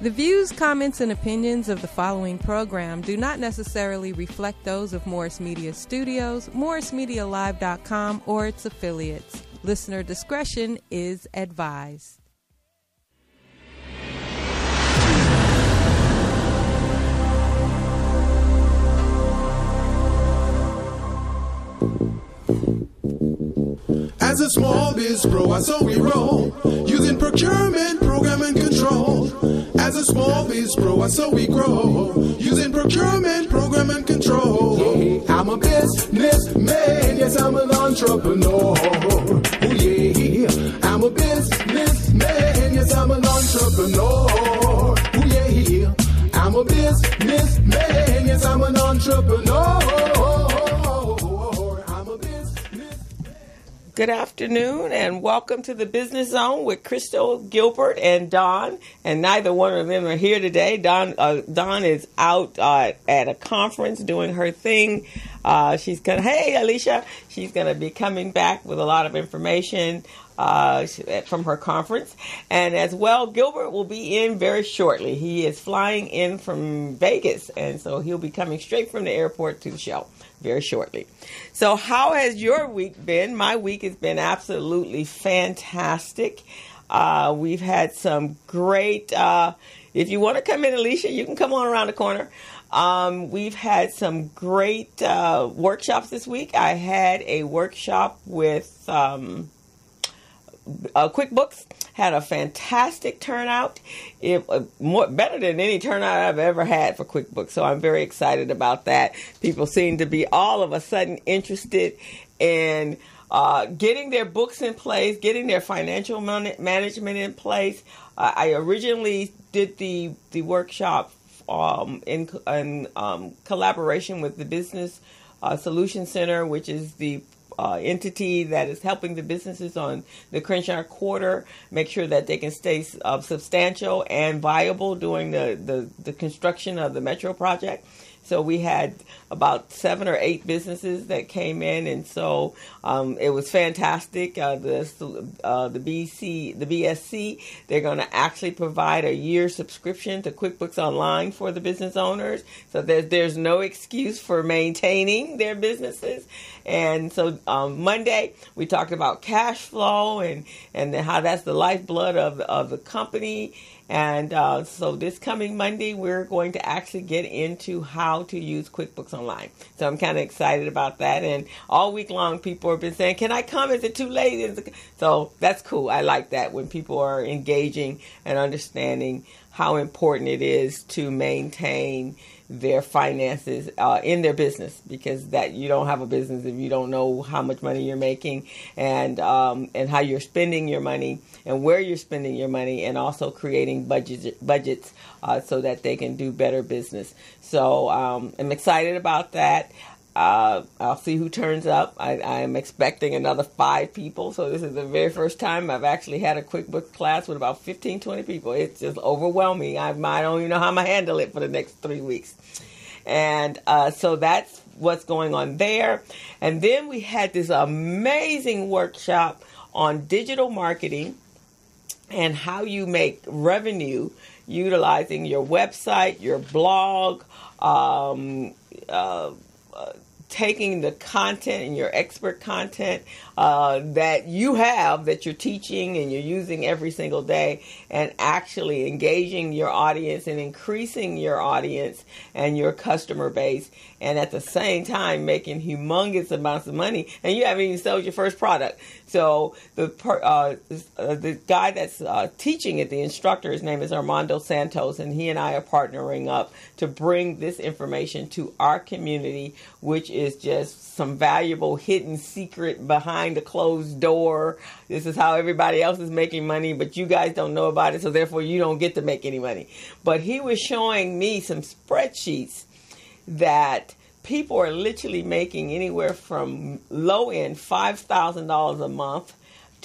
The views, comments, and opinions of the following program do not necessarily reflect those of Morris Media Studios, MorrisMediaLive.com, or its affiliates. Listener discretion is advised. As a small biz pro, so we roll, using procurement, program, and control. As a small biz pro, so we grow, using procurement, program, and control. Yeah, I'm a businessman, yes, I'm an entrepreneur. Oh yeah, I'm a businessman, yes, I'm an entrepreneur. Oh yeah, I'm a businessman, yes, I'm an entrepreneur. Good afternoon and welcome to the Business Zone with Crystal, Gilbert, and Don. And neither one of them are here today. Don is out at a conference doing her thing. Hey Alicia, she's gonna be coming back with a lot of information from her conference. And as well, Gilbert will be in very shortly. He is flying in from Vegas, and so he'll be coming straight from the airport to the show very shortly. So how has your week been? My week has been absolutely fantastic. We've had some great, if you want to come in, Alicia, you can come on around the corner. We've had some great workshops this week. I had a workshop with QuickBooks. Had a fantastic turnout. Better than any turnout I've ever had for QuickBooks. So I'm very excited about that. People seem to be all of a sudden interested in getting their books in place, getting their financial management in place. I originally did the workshop in collaboration with the Business Solution Center, which is the entity that is helping the businesses on the Crenshaw Quarter make sure that they can stay substantial and viable during the construction of the Metro project. So we had about 7 or 8 businesses that came in, and so it was fantastic. The BSC, they're going to actually provide a year subscription to QuickBooks Online for the business owners, so there's no excuse for maintaining their businesses. And so Monday we talked about cash flow and how that's the lifeblood of the company. And so this coming Monday, we're going to actually get into how to use QuickBooks Online. So I'm kind of excited about that. And all week long, people have been saying, can I come? Is it too late? So that's cool. I like that when people are engaging and understanding how important it is to maintain their finances in their business, because that you don't have a business if you don't know how much money you're making and how you're spending your money and where you're spending your money, and also creating budgets so that they can do better business. So I'm excited about that. I'll see who turns up. I'm expecting another 5 people. So this is the very first time I've actually had a QuickBooks class with about 15, 20 people. It's just overwhelming. I don't even know how I'm going to handle it for the next 3 weeks. And so that's what's going on there. And then we had this amazing workshop on digital marketing and how you make revenue utilizing your website, your blog, taking the content and your expert content that you have, that you're teaching and you're using every single day, and actually engaging your audience and increasing your audience and your customer base, and at the same time making humongous amounts of money, and you haven't even sold your first product. So the guy that's teaching it, the instructor, his name is Armando Santos, and he and I are partnering up to bring this information to our community, which is just some valuable hidden secret behind a closed door. This is how everybody else is making money, but you guys don't know about it, so therefore you don't get to make any money. But he was showing me some spreadsheets that people are literally making anywhere from low end $5,000 a month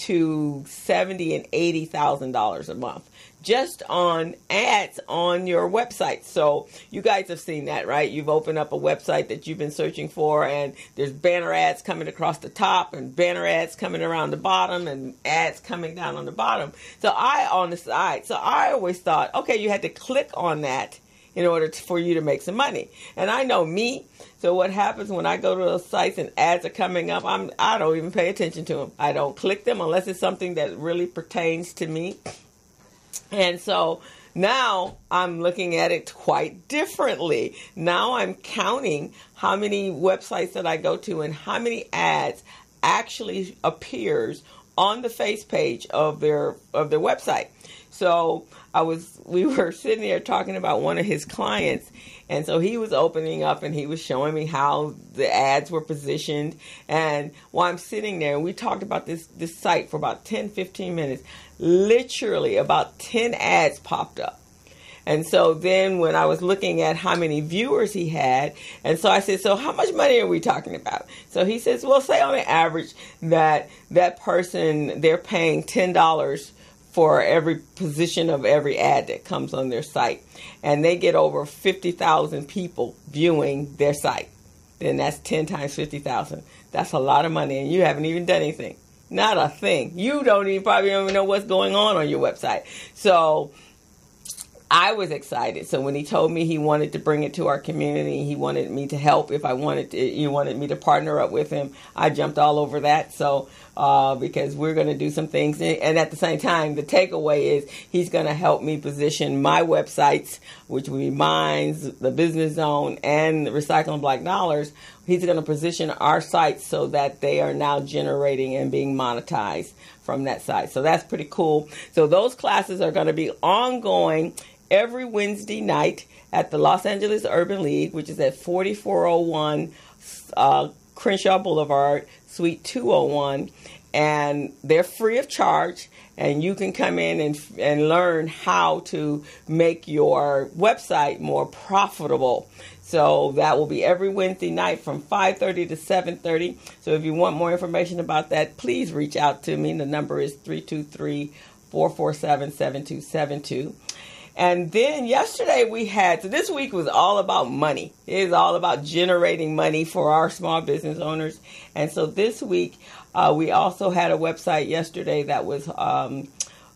to $70,000 and $80,000 a month just on ads on your website. So you guys have seen that, right? You've opened up a website that you've been searching for, and there's banner ads coming across the top and banner ads coming around the bottom and ads coming down on the bottom. On the side. So I always thought, okay, you had to click on that in order for you to make some money. And I know me. So what happens when I go to those sites and ads are coming up, I don't even pay attention to them. I don't click them unless it's something that really pertains to me. And so now I'm looking at it quite differently. Now I'm counting how many websites that I go to and how many ads actually appears on the face page of their website. So we were sitting there talking about one of his clients, and so he was opening up and he was showing me how the ads were positioned. And while I'm sitting there, we talked about this site for about 10, 15 minutes. Literally about 10 ads popped up. And so then when I was looking at how many viewers he had, and so I said, so how much money are we talking about? So he says, well, say on an average that person, they're paying $10 for every position of every ad that comes on their site. And they get over 50,000 people viewing their site. Then that's 10 times 50,000. That's a lot of money, and you haven't even done anything. Not a thing. You probably don't even know what's going on your website. So I was excited. So when he told me he wanted to bring it to our community, he wanted me to help if I wanted to, he wanted me to partner up with him, I jumped all over that. So because we're going to do some things. And at the same time, the takeaway is he's going to help me position my websites, which would be Mine's, the BusinessZone, and the Recycling Black Dollars. He's going to position our sites so that they are now generating and being monetized from that site. So that's pretty cool. So those classes are going to be ongoing every Wednesday night at the Los Angeles Urban League, which is at 4401 Crenshaw Boulevard, Suite 201. And they're free of charge. And you can come in and learn how to make your website more profitable. So that will be every Wednesday night from 5:30 to 7:30. So if you want more information about that, please reach out to me. The number is 323-447-7272. And then yesterday so this week was all about money. It is all about generating money for our small business owners. And so this week, we also had a website yesterday that was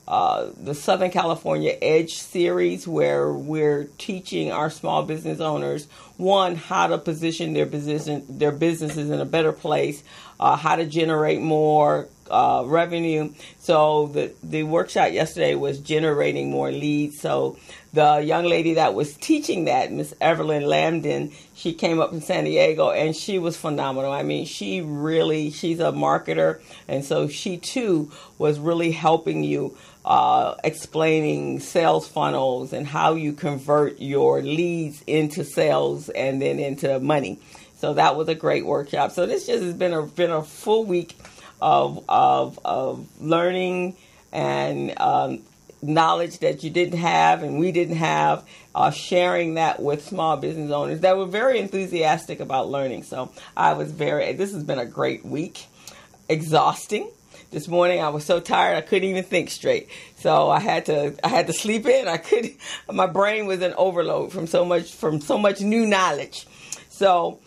the Southern California Edge series, where we're teaching our small business owners, one, how to position their businesses in a better place, how to generate more revenue. So the workshop yesterday was generating more leads. So the young lady that was teaching that, Miss Evelyn Lambden, she came up from San Diego, and she was phenomenal. I mean, she's a marketer, and so she too was really helping you, explaining sales funnels and how you convert your leads into sales and then into money. So that was a great workshop. So this just has been a full week of learning and knowledge that you didn't have and we didn't have, sharing that with small business owners that were very enthusiastic about learning. So this has been a great week. Exhausting. This morning I was so tired I couldn't even think straight. So I had to sleep in. My brain was in overload from so much new knowledge. So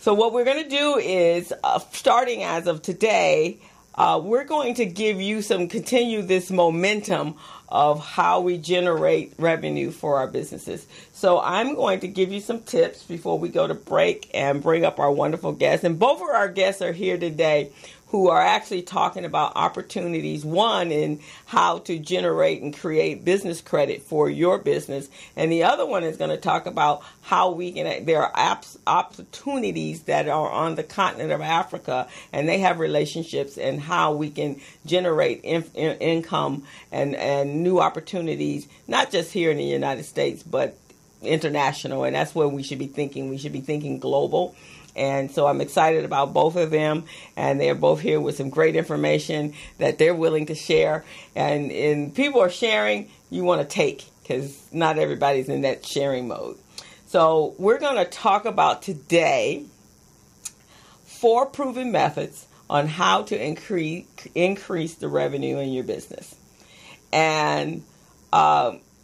what we're going to do is, starting as of today, we're going to continue this momentum of how we generate revenue for our businesses. So I'm going to give you some tips before we go to break and bring up our wonderful guests. And both of our guests are here today, who are actually talking about opportunities, one in how to generate and create business credit for your business. And the other one is going to talk about how there are opportunities that are on the continent of Africa, and they have relationships, and how we can generate income and new opportunities, not just here in the United States, but international. And that's where we should be thinking. We should be thinking global. And so I'm excited about both of them, and they're both here with some great information that they're willing to share. And people are sharing, you want to take, because not everybody's in that sharing mode. So we're going to talk about today 4 proven methods on how to increase the revenue in your business. And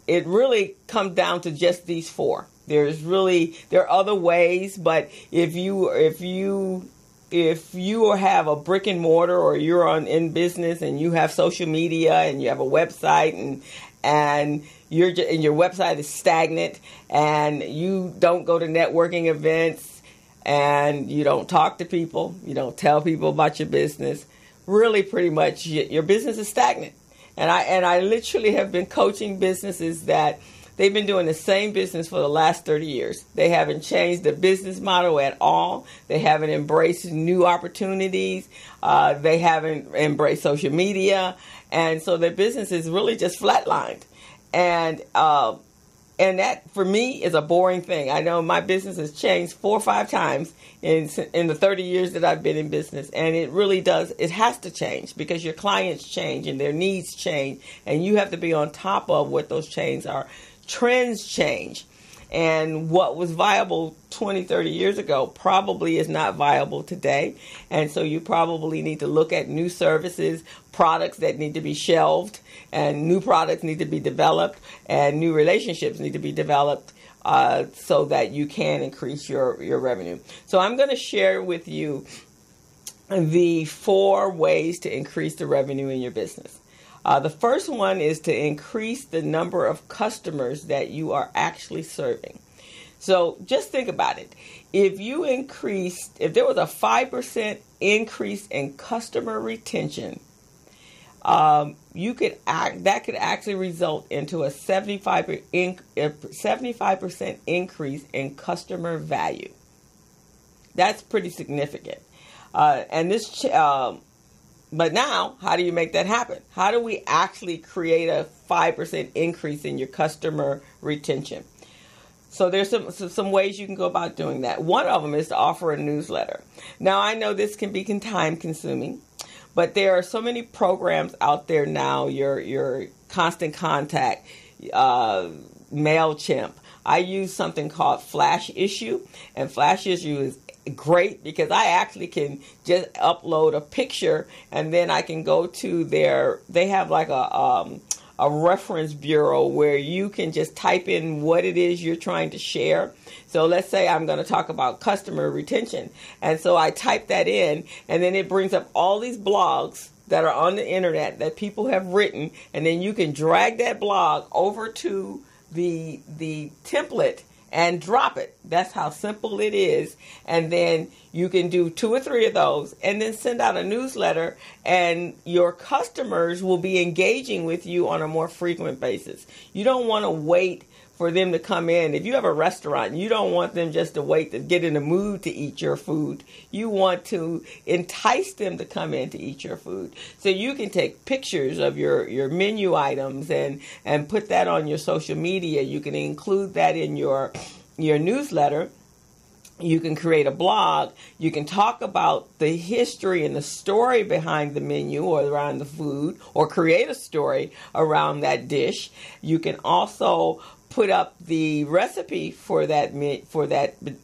it really comes down to just these 4. There are other ways, but if you have a brick and mortar, or you're in business and you have social media and you have a website and your website is stagnant and you don't go to networking events and you don't talk to people, you don't tell people about your business, really pretty much your business is stagnant. And I literally have been coaching businesses that they've been doing the same business for the last 30 years. They haven't changed the business model at all. They haven't embraced new opportunities. They haven't embraced social media. And so their business is really just flatlined. And that, for me, is a boring thing. I know my business has changed 4 or 5 times in the 30 years that I've been in business. And it really does. It has to change because your clients change and their needs change. And you have to be on top of what those changes are. Trends change. And what was viable 20, 30 years ago probably is not viable today. And so you probably need to look at new services, products that need to be shelved, and new products need to be developed, and new relationships need to be developed so that you can increase your revenue. So I'm going to share with you the 4 ways to increase the revenue in your business. The first one is to increase the number of customers that you are actually serving. So just think about it. If there was a 5% increase in customer retention, that could actually result into a 75% increase in customer value. That's pretty significant. But now, how do you make that happen? How do we actually create a 5% increase in your customer retention? So there's some ways you can go about doing that. One of them is to offer a newsletter. Now, I know this can be time consuming, but there are so many programs out there now, your Constant Contact, MailChimp. I use something called Flash Issue, and Flash Issue is great because I actually can just upload a picture and then I can go to they have like a reference bureau where you can just type in what it is you're trying to share. So let's say I'm going to talk about customer retention. And so I type that in and then it brings up all these blogs that are on the internet that people have written. And then you can drag that blog over to the template and drop it. That's how simple it is. And then you can do 2 or 3 of those and then send out a newsletter, and your customers will be engaging with you on a more frequent basis. You don't want to wait for them to come in. If you have a restaurant, you don't want them just to wait to get in the mood to eat your food. You want to entice them to come in to eat your food. So you can take pictures of your menu items and put that on your social media. You can include that in your newsletter. You can create a blog. You can talk about the history and the story behind the menu or around the food, or create a story around that dish. You can also put up the recipe for that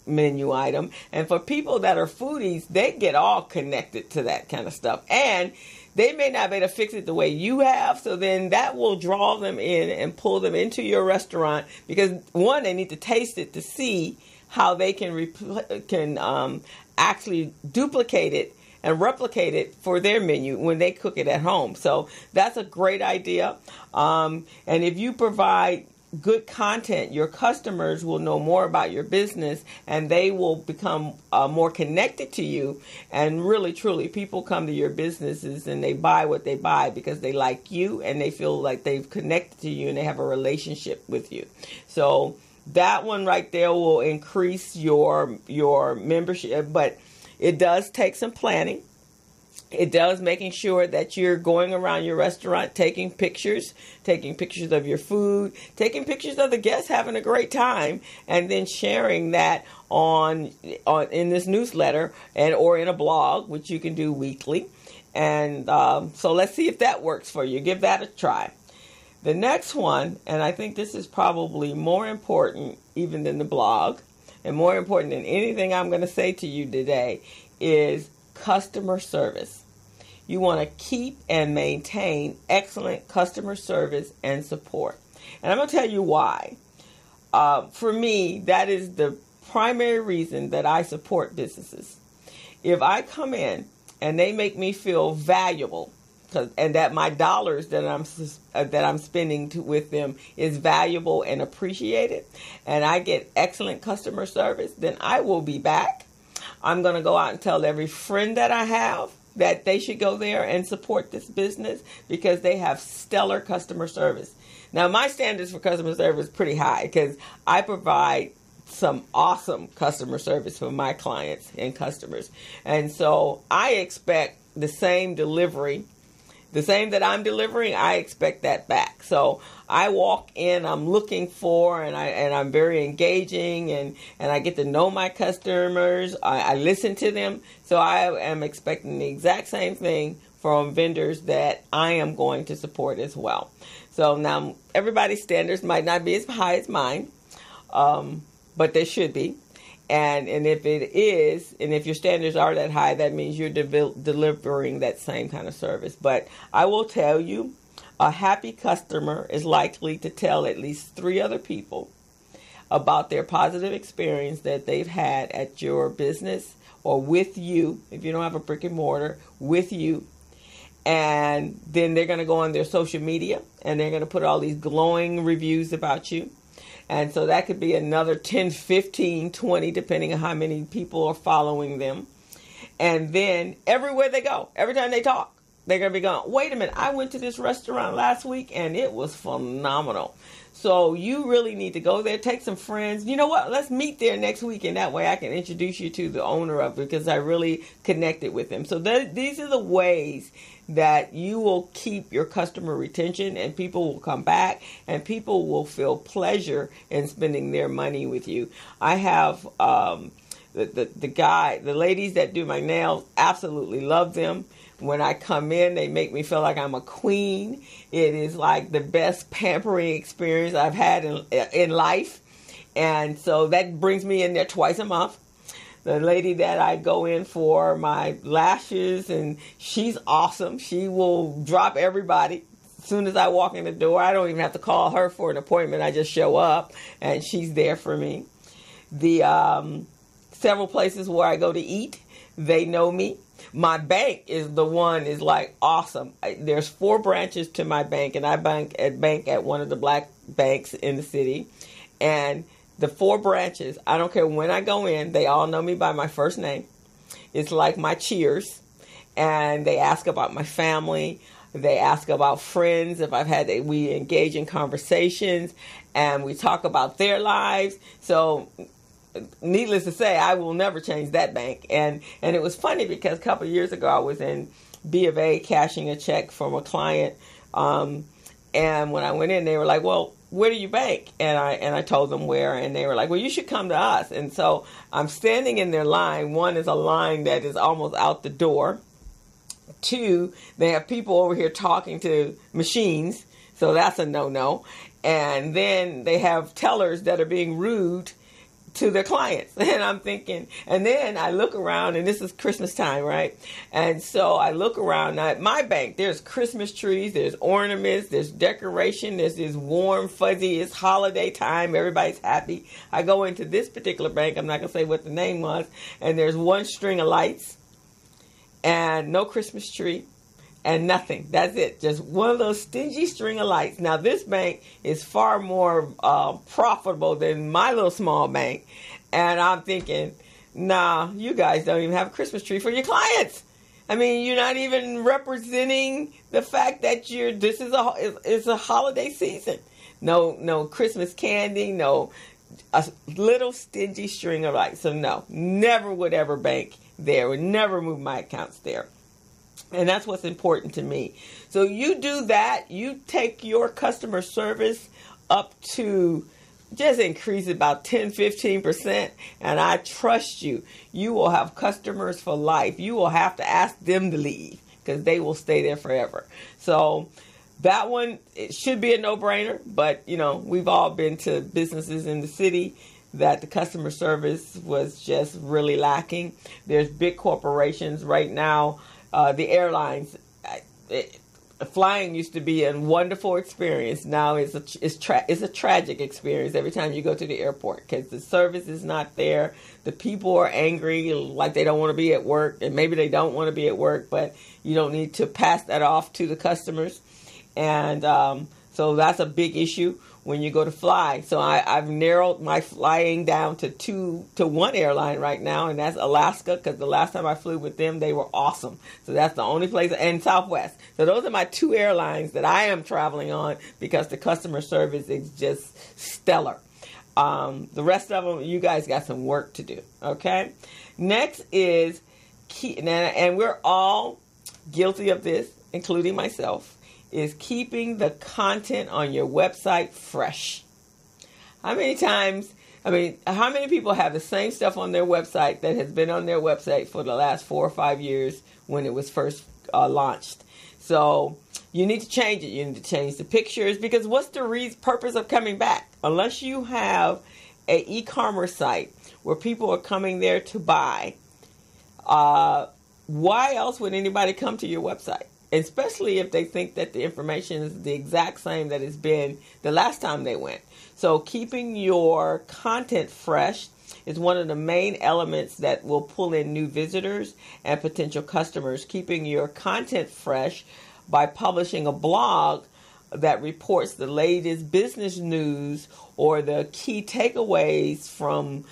menu item. And for people that are foodies, they get all connected to that kind of stuff. And they may not be able to fix it the way you have, so then that will draw them in and pull them into your restaurant because, one, they need to taste it to see how they can actually duplicate it and replicate it for their menu when they cook it at home. So that's a great idea. And if you provide good content, your customers will know more about your business and they will become more connected to you. And really, truly, people come to your businesses and they buy what they buy because they like you and they feel like they've connected to you and they have a relationship with you. So that one right there will increase your membership, but it does take some planning. It does making sure that you're going around your restaurant, taking pictures of your food, taking pictures of the guests having a great time, and then sharing that on in this newsletter or in a blog, which you can do weekly. And so let's see if that works for you. Give that a try. The next one, and I think this is probably more important even than the blog, and more important than anything I'm going to say to you today, is customer service. You want to keep and maintain excellent customer service and support. And I'm going to tell you why. For me, that is the primary reason that I support businesses. If I come in and they make me feel valuable, and that my dollars that I'm spending with them is valuable and appreciated, and I get excellent customer service, then I will be back. I'm going to go out and tell every friend that I have that they should go there and support this business because they have stellar customer service. Now, my standards for customer service is pretty high because I provide some awesome customer service for my clients and customers. And so I expect the same delivery. The same that I'm delivering, I expect that back. So I walk in, I'm looking for, and I'm very engaging, and I get to know my customers. I listen to them. So I am expecting the exact same thing from vendors that I am going to support as well. So now everybody's standards might not be as high as mine, but they should be. And if it is, and if your standards are that high, that means you're delivering that same kind of service. But I will tell you, a happy customer is likely to tell at least 3 other people about their positive experience that they've had at your business or with you, if you don't have a brick and mortar, with you. And then they're going to go on their social media and they're going to put all these glowing reviews about you. And so that could be another 10, 15, 20, depending on how many people are following them. And then everywhere they go, every time they talk, they're going to be going, wait a minute, I went to this restaurant last week and it was phenomenal. So you really need to go there, take some friends. You know what? Let's meet there next week. And that way I can introduce you to the owner of it because I really connected with them. So these are the ways that you will keep your customer retention and people will come back and people will feel pleasure in spending their money with you. I have the ladies that do my nails, absolutely love them. When I come in, they make me feel like I'm a queen. It is like the best pampering experience I've had in life. And so that brings me in there twice a month. The lady that I go in for my lashes, and she's awesome. She will drop everybody as soon as I walk in the door. I don't even have to call her for an appointment. I just show up, and she's there for me. The several places where I go to eat, they know me. My bank is like awesome. There's 4 branches to my bank, and I bank at one of the black banks in the city. And the 4 branches, I don't care when I go in, they all know me by my first name. It's like my cheers. And they ask about my family. They ask about friends. We engage in conversations and we talk about their lives. So needless to say, I will never change that bank. And it was funny because a couple of years ago, I was in B of A cashing a check from a client. And when I went in, they were like, well, where do you bank? And I told them where, and they were like, well, you should come to us. And so I'm standing in their line. One is a line that is almost out the door. 2, they have people over here talking to machines. So that's a no-no. And then they have tellers that are being rude to their clients. And I'm thinking, and then I look around, and this is Christmas time, right? And so I look around. Now at my bank, there's Christmas trees, there's ornaments, there's decoration, there's this warm, fuzzy, it's holiday time, everybody's happy. I go into this particular bank, I'm not going to say what the name was, and there's 1 string of lights and no Christmas tree and nothing. That's it. Just one of those stingy string of lights. Now, this bank is far more profitable than my little small bank. And I'm thinking, nah, you guys don't even have a Christmas tree for your clients. I mean, you're not even representing the fact that this is a holiday season. No Christmas candy, no a little stingy string of lights. So no, never would ever bank there. Would never move my accounts there. And that's what's important to me. So you do that. You take your customer service up to just increase it about 10, 15%. And I trust you. You will have customers for life. You will have to ask them to leave because they will stay there forever. So that one, it should be a no-brainer. But, we've all been to businesses in the city that the customer service was just really lacking. There's big corporations right now, the airlines. Flying used to be a wonderful experience. Now it's a tragic experience every time you go to the airport because the service is not there. The people are angry, like they don't want to be at work, and maybe they don't want to be at work, but you don't need to pass that off to the customers. And so that's a big issue when you go to fly. So I've narrowed my flying down to one airline right now, and that's Alaska, because the last time I flew with them, they were awesome. So that's the only place, and Southwest. So those are my two airlines that I am traveling on because the customer service is just stellar. The rest of them, you guys got some work to do, okay? Next is, and we're all guilty of this, including myself, is keeping the content on your website fresh. How many people have the same stuff on their website that has been on their website for the last 4 or 5 years when it was first launched? So you need to change it. You need to change the pictures, because what's the purpose of coming back? Unless you have an e-commerce site where people are coming there to buy, why else would anybody come to your website? Especially if they think that the information is the exact same that it's been the last time they went. So keeping your content fresh is one of the main elements that will pull in new visitors and potential customers. Keeping your content fresh by publishing a blog that reports the latest business news or the key takeaways from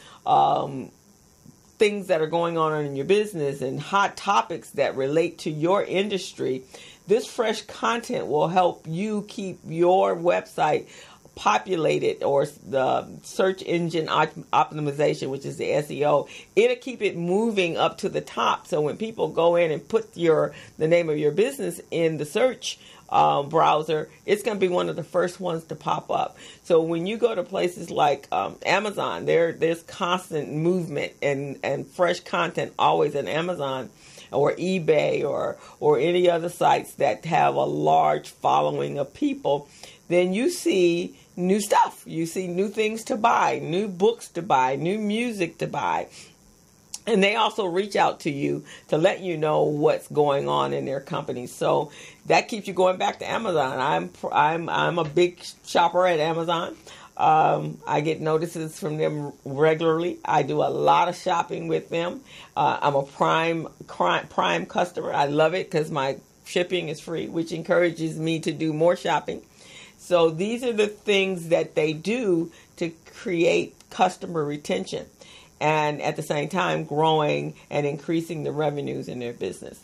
things that are going on in your business and hot topics that relate to your industry. This fresh content will help you keep your website populated, or the search engine optimization, which is the SEO. It'll keep it moving up to the top. So when people go in and put the name of your business in the search browser, it's going to be one of the first ones to pop up. So when you go to places like Amazon, there's constant movement and fresh content always on Amazon or eBay or any other sites that have a large following of people. Then you see new stuff. You see new things to buy, new books to buy, new music to buy. And they also reach out to you to let you know what's going on in their company. So that keeps you going back to Amazon. I'm a big shopper at Amazon. I get notices from them regularly. I do a lot of shopping with them. I'm a prime customer. I love it because my shipping is free, which encourages me to do more shopping. So these are the things that they do to create customer retention, and at the same time growing and increasing the revenues in their business.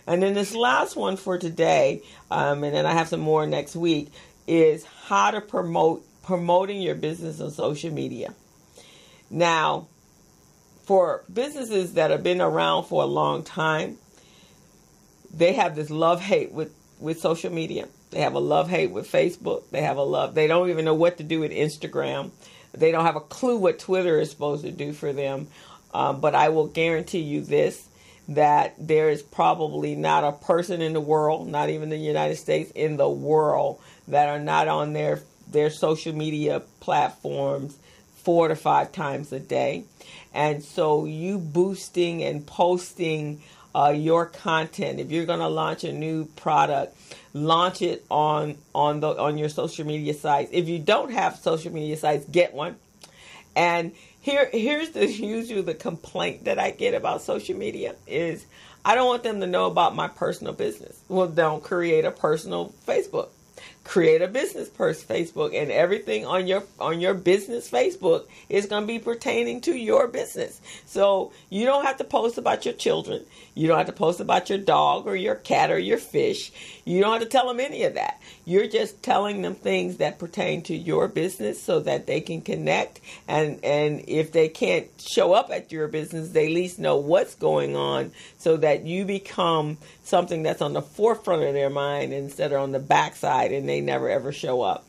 And then this last one for today, and then I have some more next week, is how to promoting your business on social media. Now, for businesses that have been around for a long time, they have this love-hate with social media. They have a love-hate with Facebook. They don't even know what to do with Instagram. They don't have a clue what Twitter is supposed to do for them. But I will guarantee you this, that there is probably not a person in the world, not even the United States, in the world, that are not on their social media platforms 4 to 5 times a day. And so you boosting and posting your content. If you're going to launch a new product, launch it on your social media sites. If you don't have social media sites, get one. And here's usually the complaint that I get about social media is, I don't want them to know about my personal business. Well, don't create a personal Facebook. Create a business Facebook, and everything on your business Facebook is going to be pertaining to your business. So you don't have to post about your children. You don't have to post about your dog or your cat or your fish. You don't have to tell them any of that. You're just telling them things that pertain to your business so that they can connect. And if they can't show up at your business, they at least know what's going on so that you become something that's on the forefront of their mind instead of on the backside and they never ever show up.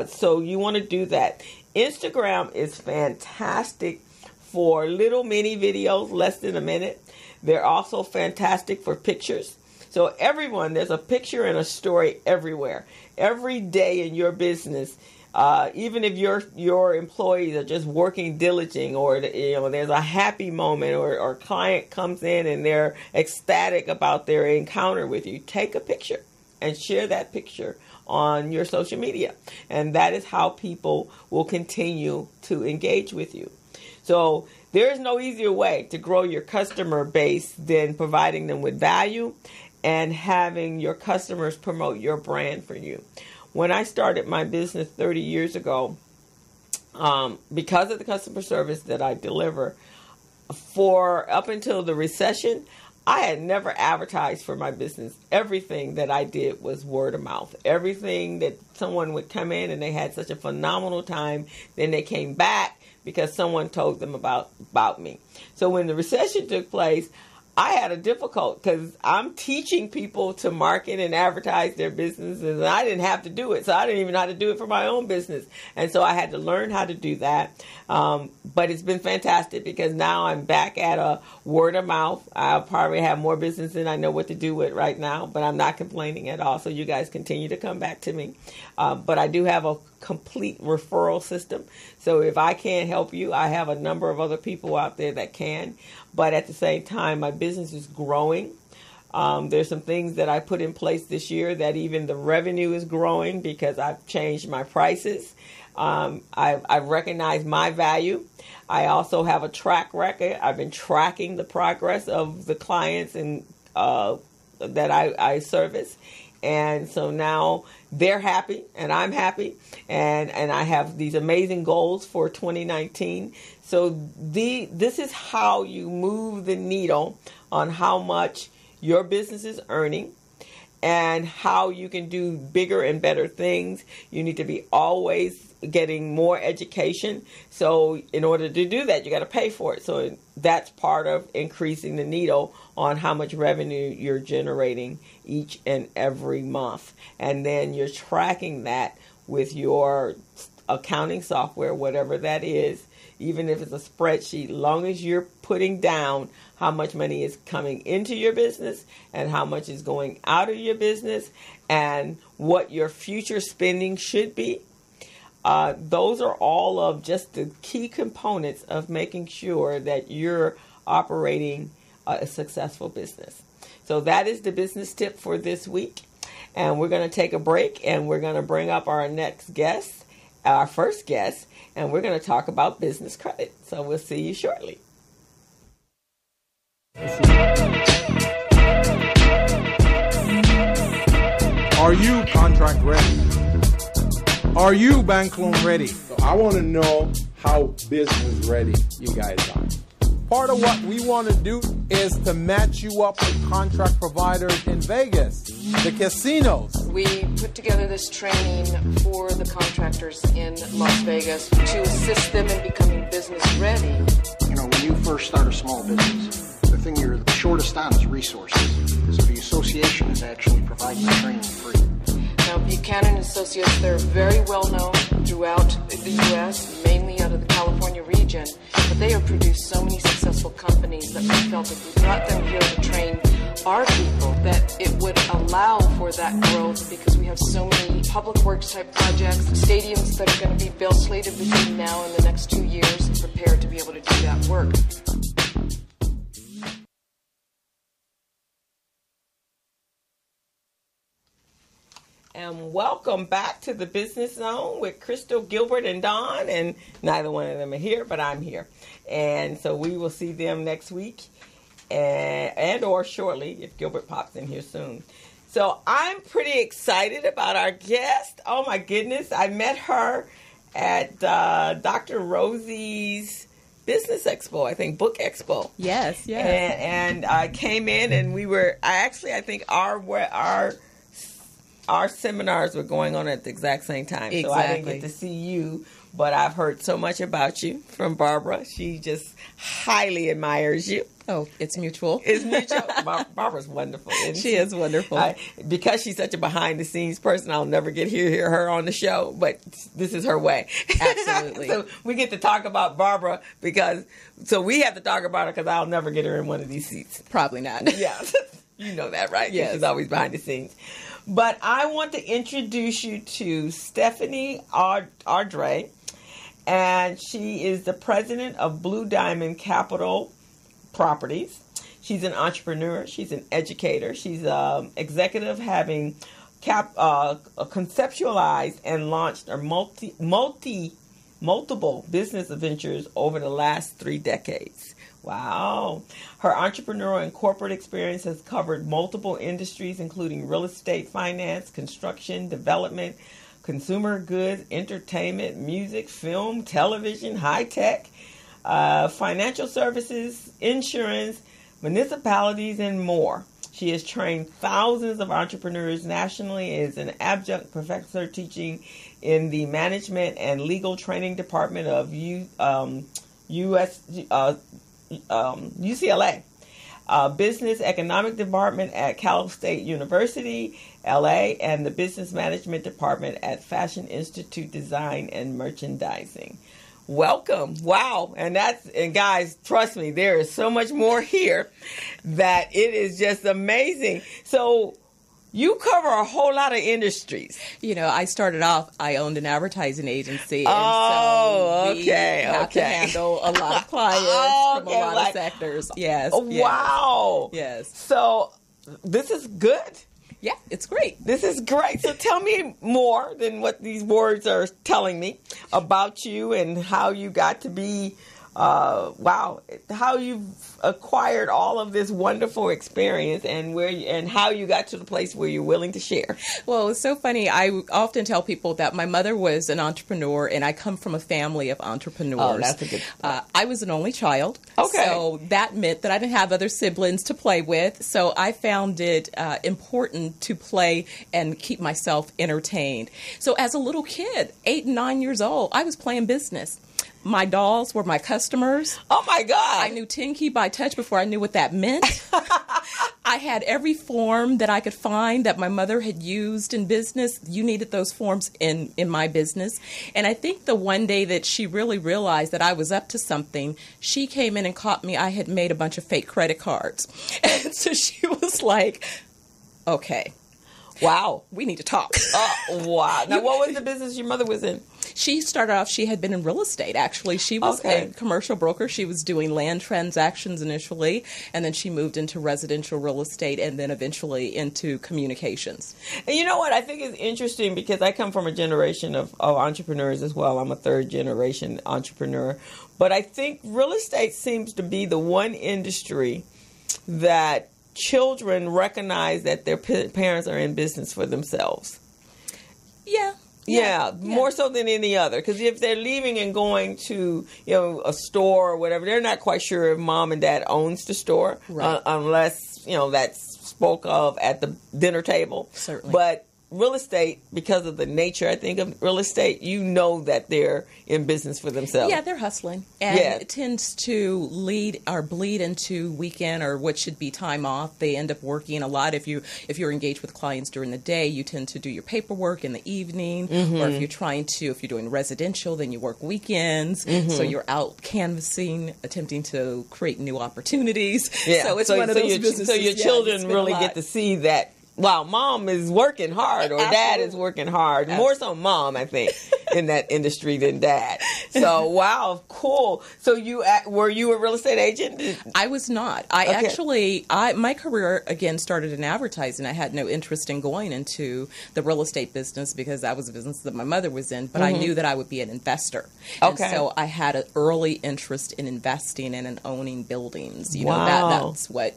So you want to do that. Instagram is fantastic for little mini videos, less than a minute. They're also fantastic for pictures. So there's a picture and a story everywhere. Every day in your business, even if your employees are just working diligent, or there's a happy moment, or a client comes in and they're ecstatic about their encounter with you, take a picture and share that picture on your social media. And that is how people will continue to engage with you. So there is no easier way to grow your customer base than providing them with value and having your customers promote your brand for you. When I started my business 30 years ago, because of the customer service that I deliver, for up until the recession, I had never advertised for my business. Everything that I did was word of mouth. Everything that someone would come in and they had such a phenomenal time, then they came back because someone told them about me. So when the recession took place, I had a difficult, because I'm teaching people to market and advertise their businesses, and I didn't have to do it. So I didn't even know how to do it for my own business. And so I had to learn how to do that. But it's been fantastic, because now I'm back at a word of mouth. I'll probably have more business than I know what to do with right now, but I'm not complaining at all. So you guys continue to come back to me. But I do have a complete referral system. So if I can't help you, I have a number of other people out there that can. But at the same time, my business is growing. There's some things that I put in place this year that even the revenue is growing, because I've changed my prices. I've recognized my value. I also have a track record. I've been tracking the progress of the clients and that I service. And so now they're happy and I'm happy. And I have these amazing goals for 2019. So this is how you move the needle on how much your business is earning and how you can do bigger and better things. You need to be always getting more education. So in order to do that, you got to pay for it. So that's part of increasing the needle on how much revenue you're generating each and every month. And then you're tracking that with your accounting software, whatever that is. Even if it's a spreadsheet, long as you're putting down how much money is coming into your business and how much is going out of your business and what your future spending should be. Those are all of just the key components of making sure that you're operating a successful business. So that is the business tip for this week. And we're going to take a break, and we're going to bring up our next guest, our first guest, and we're going to talk about business credit. So we'll see you shortly. Are you contract ready? Are you bank loan ready? So I want to know how business ready you guys are. Part of what we want to do is to match you up with contract providers in Vegas, the casinos. We put together this training for the contractors in Las Vegas to assist them in becoming business ready. You know, when you first start a small business, the thing you're shortest on is resources. So the association is actually providing the training free. Now, Buchanan Associates, they're very well known throughout the U.S., mainly out of the California region, but they have produced so many successful companies that we felt if we brought them here to train our people, that it would allow for that growth, because we have so many public works type projects, stadiums that are going to be built, slated between now and the next 2 years, prepared to be able to do that work. And welcome back to the Business Zone with Crystal, Gilbert, and Dawn. And neither one of them are here, but I'm here. And so we will see them next week and or shortly if Gilbert pops in here soon. So I'm pretty excited about our guest. Oh, my goodness. I met her at Dr. Rosie's Business Expo, I think, Book Expo. Yes. And I came in and I think our seminars were going on at the exact same time. Exactly. So I didn't get to see you, but I've heard so much about you from Barbara. She just highly admires you. Oh, it's mutual. It's mutual. Barbara's wonderful. She is wonderful. Because she's such a behind-the-scenes person, I'll never get to hear her on the show, but this is her way. Absolutely. So we get to talk about Barbara so we have to talk about her because I'll never get her in one of these seats. Probably not. Yeah. You know that, right? Yes. She's always behind the scenes. But I want to introduce you to Stephanie Ardre, and she is the president of Blue Diamond Capital Properties. She's an entrepreneur. She's an educator. She's an executive, having conceptualized and launched multiple business ventures over the last 3 decades. Wow. Her entrepreneurial and corporate experience has covered multiple industries, including real estate, finance, construction, development, consumer goods, entertainment, music, film, television, high tech, financial services, insurance, municipalities, and more. She has trained thousands of entrepreneurs nationally and is an adjunct professor teaching in the management and legal training department of UCLA, business economic department at Cal State University, LA, and the business management department at Fashion Institute Design and Merchandising. Welcome. Wow. And guys, trust me, there is so much more here that it is just amazing. So you cover a whole lot of industries. You know, I started off, I owned an advertising agency. And we have to handle a lot of clients from a lot of sectors. Yes. Wow. Yes. So this is good. Yeah, it's great. This is great. So tell me more than what these words are telling me about you and how you got to be, how you've acquired all of this wonderful experience and how you got to the place where you're willing to share. Well, it's so funny. I often tell people that my mother was an entrepreneur and I come from a family of entrepreneurs. Oh, that's a good point. I was an only child. Okay. So that meant that I didn't have other siblings to play with. So I found it important to play and keep myself entertained. So as a little kid, 8 and 9 years old, I was playing business. My dolls were my customers. Oh, my God. I knew 10 key by touch before I knew what that meant. I had every form that I could find that my mother had used in business. You needed those forms in my business. And I think the one day that she really realized that I was up to something, she came in and caught me. I had made a bunch of fake credit cards. And so she was like, okay. Wow. We need to talk. Wow. Now, what was the business your mother was in? She started off, she had been in real estate, actually. She was a commercial broker. She was doing land transactions initially, and then she moved into residential real estate and then eventually into communications. And you know what? I think it's interesting because I come from a generation of entrepreneurs as well. I'm a 3rd generation entrepreneur. But I think real estate seems to be the one industry that children recognize that their parents are in business for themselves. Yeah, more so than any other. Because if they're leaving and going to, a store or whatever, they're not quite sure if mom and dad owns the store, right. Unless, that's spoke of at the dinner table. Certainly. But real estate, because of the nature, I think, of real estate, that they're in business for themselves. Yeah, they're hustling. And it tends to lead or bleed into weekend or what should be time off. They end up working a lot. If you're engaged with clients during the day, you tend to do your paperwork in the evening. Mm-hmm. Or if you're doing residential, then you work weekends. Mm-hmm. So you're out canvassing, attempting to create new opportunities. Yeah. So it's one of those businesses. So your children really get to see that, wow, mom is working hard or dad is working hard. Absolutely. More so mom, I think, in that industry than dad. So, wow, cool. So were you a real estate agent? I was not. My career, again, started in advertising. I had no interest in going into the real estate business because that was a business that my mother was in, but I knew that I would be an investor. Okay. And so I had an early interest in investing and in owning buildings. That's what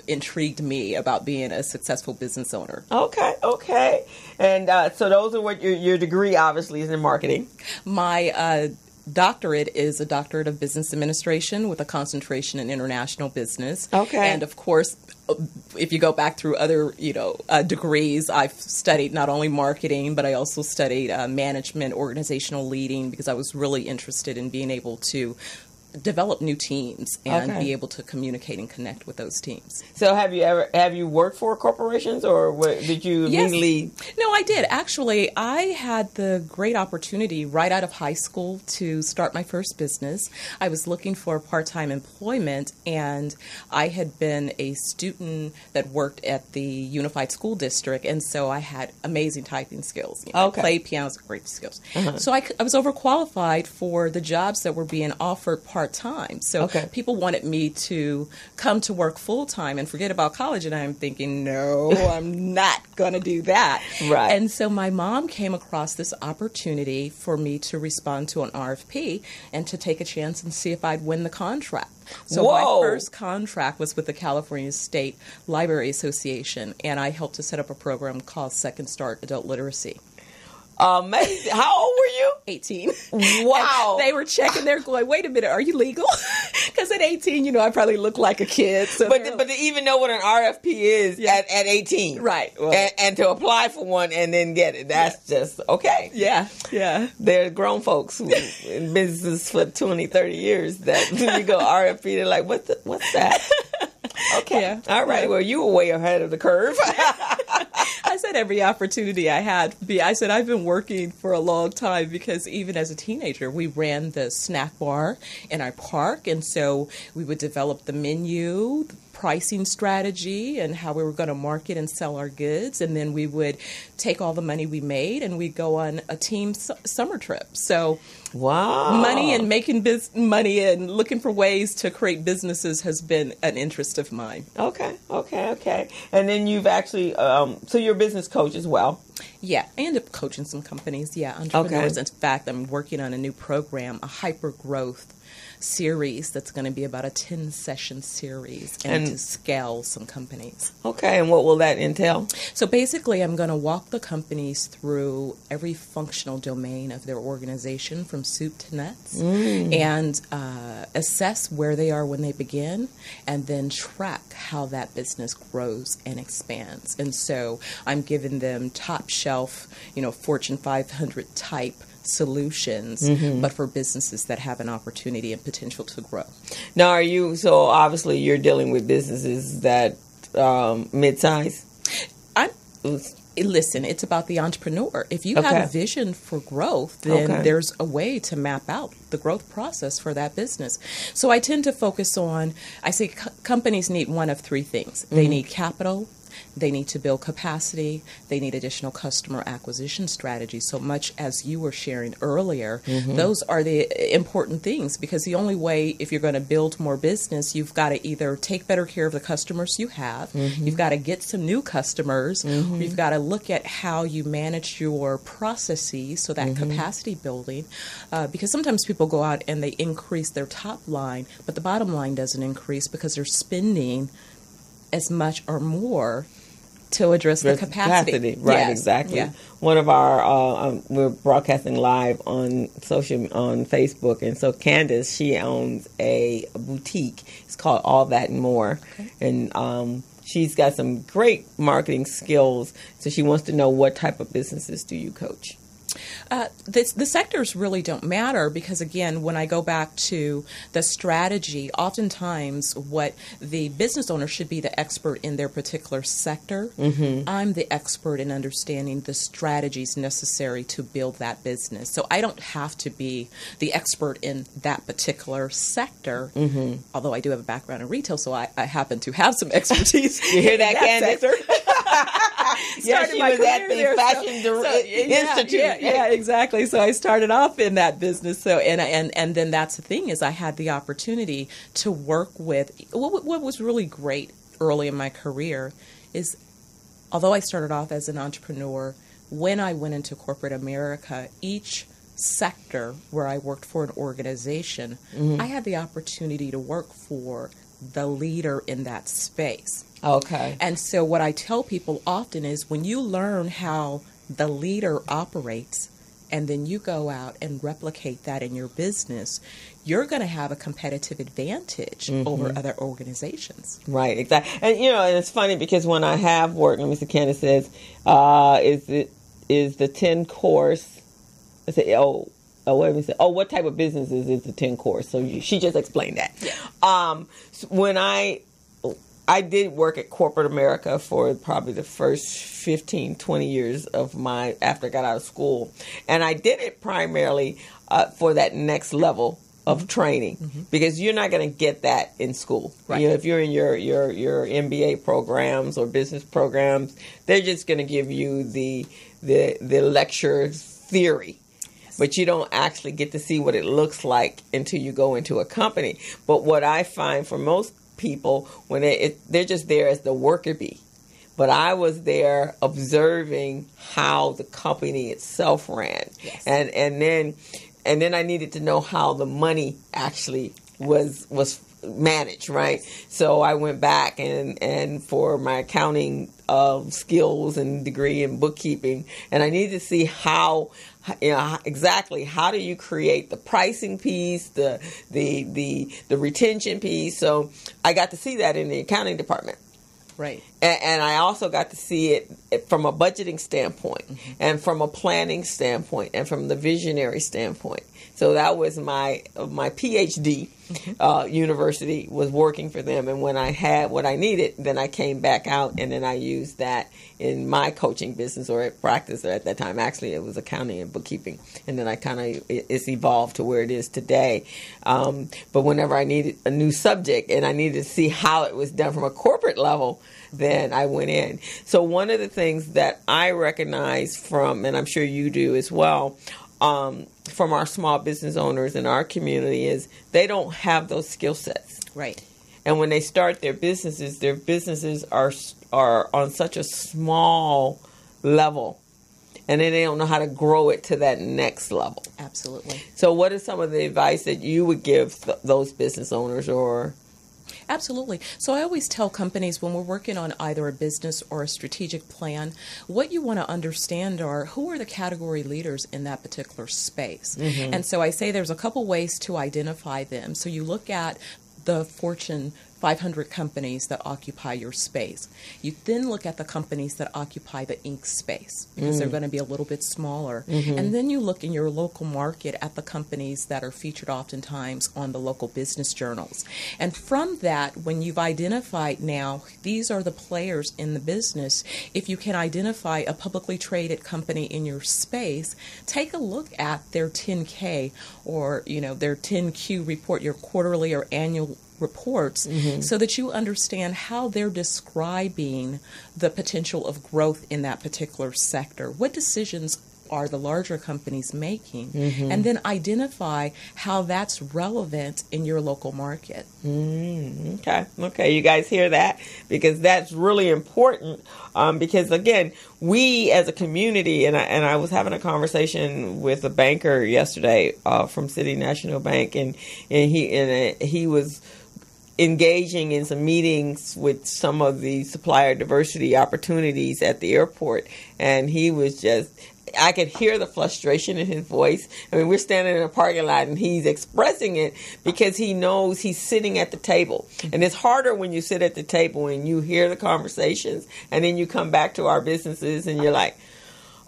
intrigued me about being a successful business owner. Okay. And so those are what your degree obviously is in marketing. My doctorate is a doctorate of business administration with a concentration in international business. Okay. And of course, if you go back through other, degrees, I've studied not only marketing, but I also studied management, organizational leading, because I was really interested in being able to develop new teams and be able to communicate and connect with those teams. So have you worked for corporations, or did you immediately? No, I did. Actually, I had the great opportunity right out of high school to start my first business. I was looking for part-time employment, and I had been a student that worked at the Unified School District, and so I had amazing typing skills. I played piano, great skills. So I was overqualified for the jobs that were being offered part-time. So people wanted me to come to work full-time and forget about college, and I'm thinking, no, I'm not going to do that. Right. And so my mom came across this opportunity for me to respond to an RFP and to take a chance and see if I'd win the contract. So my first contract was with the California State Library Association, and I helped to set up a program called Second Start Adult Literacy. Amazing. How old were you? 18. Wow. And they were checking there going, wait a minute, are you legal? Because at 18, I probably look like a kid. So but to even know what an RFP is at 18. Right. Well, and to apply for one and then get it, that's just, okay. Yeah. There are grown folks who in business for 20, 30 years that when you go RFP, they're like, what's that? Okay. Yeah. All right. Well, you were way ahead of the curve. I said every opportunity I had. I said I've been working for a long time because even as a teenager, we ran the snack bar in our park. And so we would develop the menu, pricing strategy, and how we were going to market and sell our goods. And then we would take all the money we made and we'd go on a team summer trip. So money and making money and looking for ways to create businesses has been an interest of mine. Okay. And then you've actually, so you're a business coach as well. Yeah, I ended up coaching some companies, entrepreneurs. In fact, I'm working on a new program, a hyper-growth series that's going to be about a 10-session series and to scale some companies. Okay, and what will that entail? So basically, I'm going to walk the companies through every functional domain of their organization from soup to nuts and assess where they are when they begin and then track how that business grows and expands. And so I'm giving them top shelf, Fortune 500 type solutions, but for businesses that have an opportunity and potential to grow. Now, so obviously you're dealing with businesses that mid-size? Listen, it's about the entrepreneur. If you have a vision for growth, then there's a way to map out the growth process for that business. So I tend to focus on, I say companies need one of three things. They need capital, they need to build capacity, they need additional customer acquisition strategies. So much as you were sharing earlier, those are the important things, because the only way, if you're going to build more business, you've got to either take better care of the customers you have, you've got to get some new customers, you've got to look at how you manage your processes, so that capacity building, because sometimes people go out and they increase their top line, but the bottom line doesn't increase because they're spending as much or more to address the capacity. Right, yes. exactly. Yeah. One of our, we're broadcasting live on Facebook, and so Candace, she owns a boutique. It's called All That and More, and she's got some great marketing skills, so she wants to know, what type of businesses do you coach? The sectors really don't matter, because, again, when I go back to the strategy, oftentimes what the business owner should be the expert in their particular sector. I'm the expert in understanding the strategies necessary to build that business. So I don't have to be the expert in that particular sector, although I do have a background in retail, so I happen to have some expertise. You hear that, Candace? Yeah, she was at the Fashion Institute. Yeah, exactly. So I started off in that business. So and then that's the thing, is I had the opportunity to work with. What was really great early in my career is, although I started off as an entrepreneur, when I went into corporate America, each sector where I worked for an organization, I had the opportunity to work for the leader in that space. Okay. And so what I tell people often is, when you learn how the leader operates and then you go out and replicate that in your business, you're going to have a competitive advantage over other organizations. Right, exactly. And, and it's funny, because when I have worked, Mr. Candace says, is the 10 course, I say, what type of businesses is the 10 course? So she just explained that. Yeah. When I did work at corporate America for probably the first 15, 20 years of after I got out of school. And I did it primarily for that next level of training, because you're not going to get that in school. Right. If you're in your MBA programs or business programs, they're just going to give you the lecture theory. But you don't actually get to see what it looks like until you go into a company. But what I find for most people, when they're just there as the worker bee. But I was there observing how the company itself ran. Yes. And then I needed to know how the money actually was managed, right? So I went back and for my accounting skills and degree in bookkeeping, and I needed to see how exactly how do you create the pricing piece, the retention piece. So I got to see that in the accounting department. Right. And I also got to see it from a budgeting standpoint, and from a planning standpoint, and from the visionary standpoint. So that was my PhD university was working for them. And when I had what I needed, then I came back out, and then I used that in my coaching business or at practice. Or at that time, actually, it was accounting and bookkeeping. And then it's evolved to where it is today. But whenever I needed a new subject and I needed to see how it was done from a corporate level, then I went in. So one of the things that I recognize from, and I'm sure you do as well, from our small business owners in our community is they don't have those skill sets. Right. And when they start their businesses are on such a small level, and then they don't know how to grow it to that next level. Absolutely. So what is some of the advice that you would give those business owners or... Absolutely. So I always tell companies when we're working on either a business or a strategic plan, what you want to understand are who are the category leaders in that particular space. And so I say there's a couple ways to identify them. So you look at the Fortune 500 companies that occupy your space. You then look at the companies that occupy the Inc. space because they're going to be a little bit smaller. And then you look in your local market at the companies that are featured oftentimes on the local business journals. And from that, when you've identified now, these are the players in the business, if you can identify a publicly traded company in your space, take a look at their 10K or, their 10Q report, your quarterly or annual reports, so that you understand how they're describing the potential of growth in that particular sector. What decisions are the larger companies making? And then identify how that's relevant in your local market. Okay, you guys hear that? Because that's really important. Because again, we as a community, and I was having a conversation with a banker yesterday from City National Bank, and he was engaging in some meetings with some of the supplier diversity opportunities at the airport. And he was I could hear the frustration in his voice. I mean, we're standing in a parking lot and he's expressing it because he knows he's sitting at the table. And it's harder when you sit at the table and you hear the conversations and then you come back to our businesses and you're like,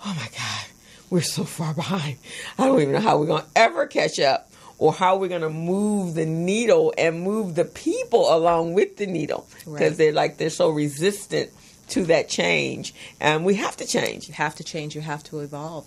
oh my God, we're so far behind. I don't even know how we're going to ever catch up, or how we're going to move the needle and move the people along with the needle, because they're so resistant to that change. And we have to change. You have to change. You have to evolve.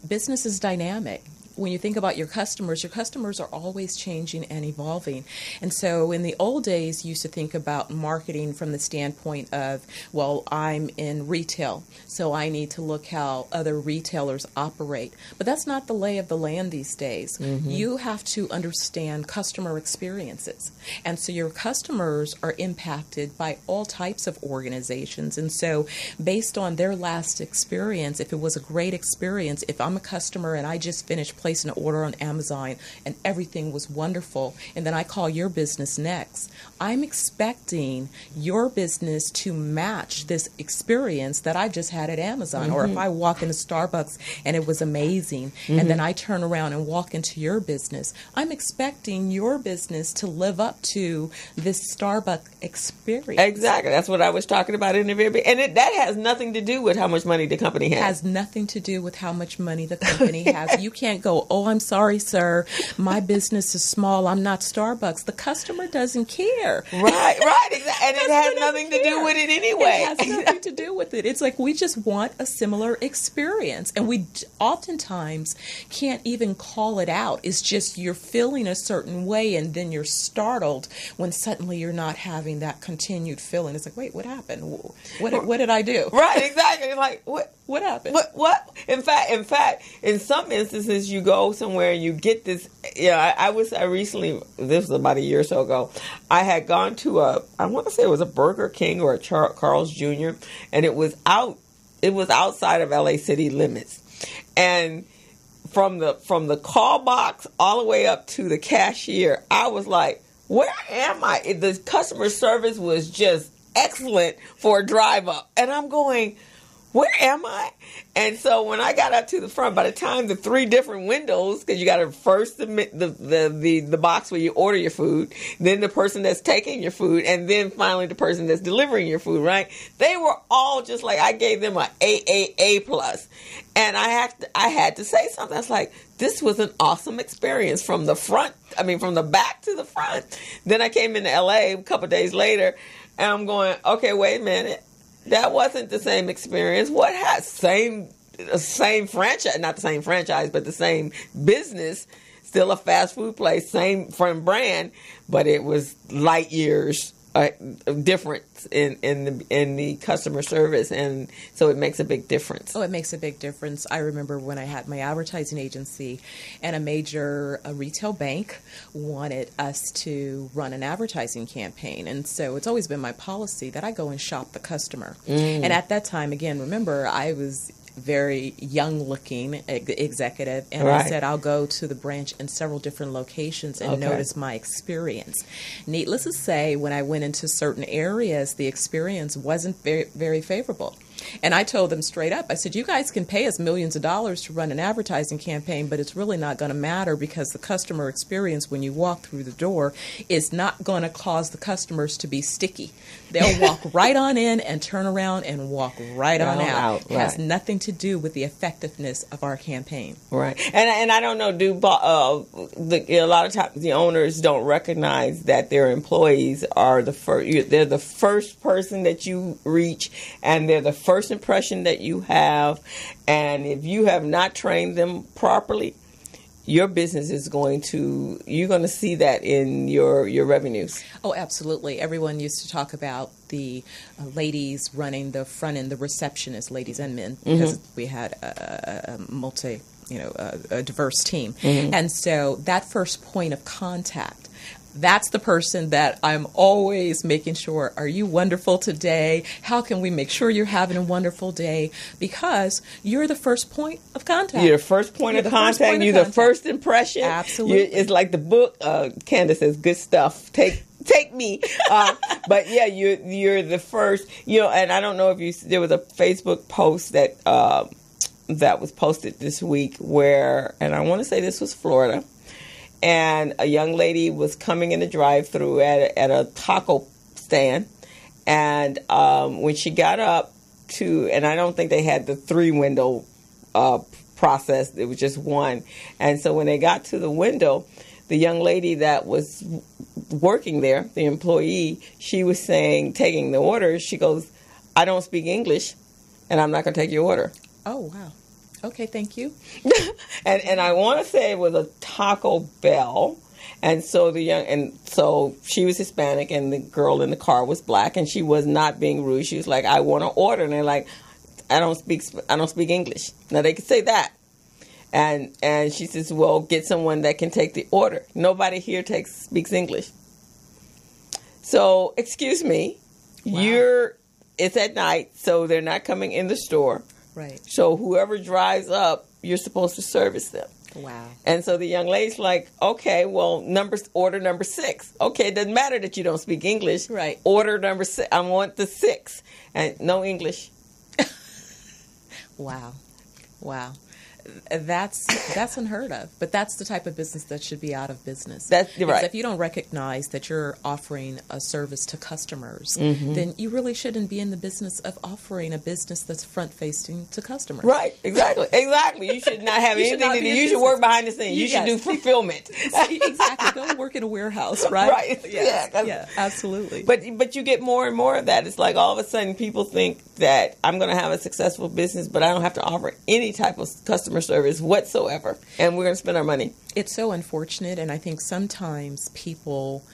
Business is dynamic. When you think about your customers are always changing and evolving. And so in the old days, you used to think about marketing from the standpoint of, well, I'm in retail, so I need to look how other retailers operate. But that's not the lay of the land these days. You have to understand customer experiences. And so your customers are impacted by all types of organizations. And so based on their last experience, if it was a great experience, if I'm a customer and I just finished placing an order on Amazon and everything was wonderful, and then I call your business next, I'm expecting your business to match this experience that I just had at Amazon. Or if I walk into Starbucks and it was amazing, and then I turn around and walk into your business, I'm expecting your business to live up to this Starbucks experience. Exactly. That's what I was talking about in the very beginning. And that has nothing to do with how much money the company has. It has nothing to do with how much money the company has. You can't go know, oh, I'm sorry, sir, my business is small. I'm not Starbucks. The customer doesn't care. Right, exactly. And it has nothing to do with it anyway. It has nothing to do with it. It's like we just want a similar experience, and we oftentimes can't even call it out. It's just you're feeling a certain way, and then you're startled when suddenly you're not having that continued feeling. It's like, wait, what happened? What did I do? Right, exactly. Like, what happened? What? In fact, in some instances, you go somewhere and you get this. I recently, this was about a year or so ago, I had gone to I want to say it was a Burger King or a Carl's Jr., and it was outside of LA city limits. And from the call box all the way up to the cashier, I was like, where am I? The customer service was just excellent for a drive up. And I'm going, where am I? And so when I got up to the front, by the time the 3 different windows, because you got to first submit the box where you order your food, then the person that's taking your food, and then finally the person that's delivering your food, right? They were all just like, I gave them an A+. And I had to say something. I was like, this was an awesome experience from the back to the front. Then I came into LA a couple of days later, and I'm going, okay, wait a minute. That wasn't the same experience. What has same franchise, not the same franchise, but the same business, still a fast food place, same from brand, but it was light years difference in the customer service, and so it makes a big difference. Oh, it makes a big difference. I remember when I had my advertising agency, and a major retail bank wanted us to run an advertising campaign, and so it's always been my policy that I go and shop the customer. And at that time, again, remember, I was very young-looking executive, and right. I said I'll go to the branch in several different locations and notice my experience. Needless to say, when I went into certain areas, the experience wasn't very, very favorable. And I told them straight up, I said, you guys can pay us millions of dollars to run an advertising campaign, but it's really not going to matter because the customer experience when you walk through the door is not going to cause the customers to be sticky. They'll walk right on in and turn around and walk right on out. It has nothing to do with the effectiveness of our campaign. Right. And I don't know, a lot of times the owners don't recognize that their employees are they're the first person that you reach, and they're the first impression that you have. And if you have not trained them properly, your business is you're going to see that in your revenues. Oh, absolutely. Everyone used to talk about the ladies running the front end, the receptionists, ladies and men, because we had a diverse team. And so that first point of contact, that's the person that I'm always making sure, are you wonderful today? How can we make sure you're having a wonderful day? Because you're the first point of contact. You're the first point of contact. You're the first impression. Absolutely. It's like the book, Candace says, good stuff. Take me. But yeah, you're the first, and I don't know if there was a Facebook post that was posted this week where, and I want to say this was Florida, and a young lady was coming in the drive-thru at a taco stand, and when she got up and I don't think they had the 3-window process, it was just one. And so when they got to the window, the young lady that was working there, the employee, she was taking the order, she goes, I don't speak English, and I'm not going to take your order. Oh, wow. Okay, thank you. and I want to say it was a Taco Bell, and so so she was Hispanic, and the girl in the car was black, and she was not being rude. She was like, "I want to order," and they're like, "I don't speak English." Now they could say that, and she says, "Well, get someone that can take the order." Nobody here speaks English. So excuse me, wow. It's at night, so they're not coming in the store. Right. So whoever drives up, you're supposed to service them. Wow. And so the young lady's like, okay, well, order number 6. Okay, it doesn't matter that you don't speak English. Right. Order number 6. I want the 6. And no English. Wow. that's unheard of. But that's the type of business that should be out of business. That's right. Because if you don't recognize that you're offering a service to customers, then you really shouldn't be in the business of offering a business that's front-facing to customers. Right, exactly. You should not have anything to do. You should work behind the scenes. You should do fulfillment. Exactly. Go work in a warehouse, right? Right. Yeah, absolutely. But you get more and more of that. It's like all of a sudden people think that I'm going to have a successful business, but I don't have to offer any type of customer service whatsoever, and we're going to spend our money. It's so unfortunate, and I think sometimes people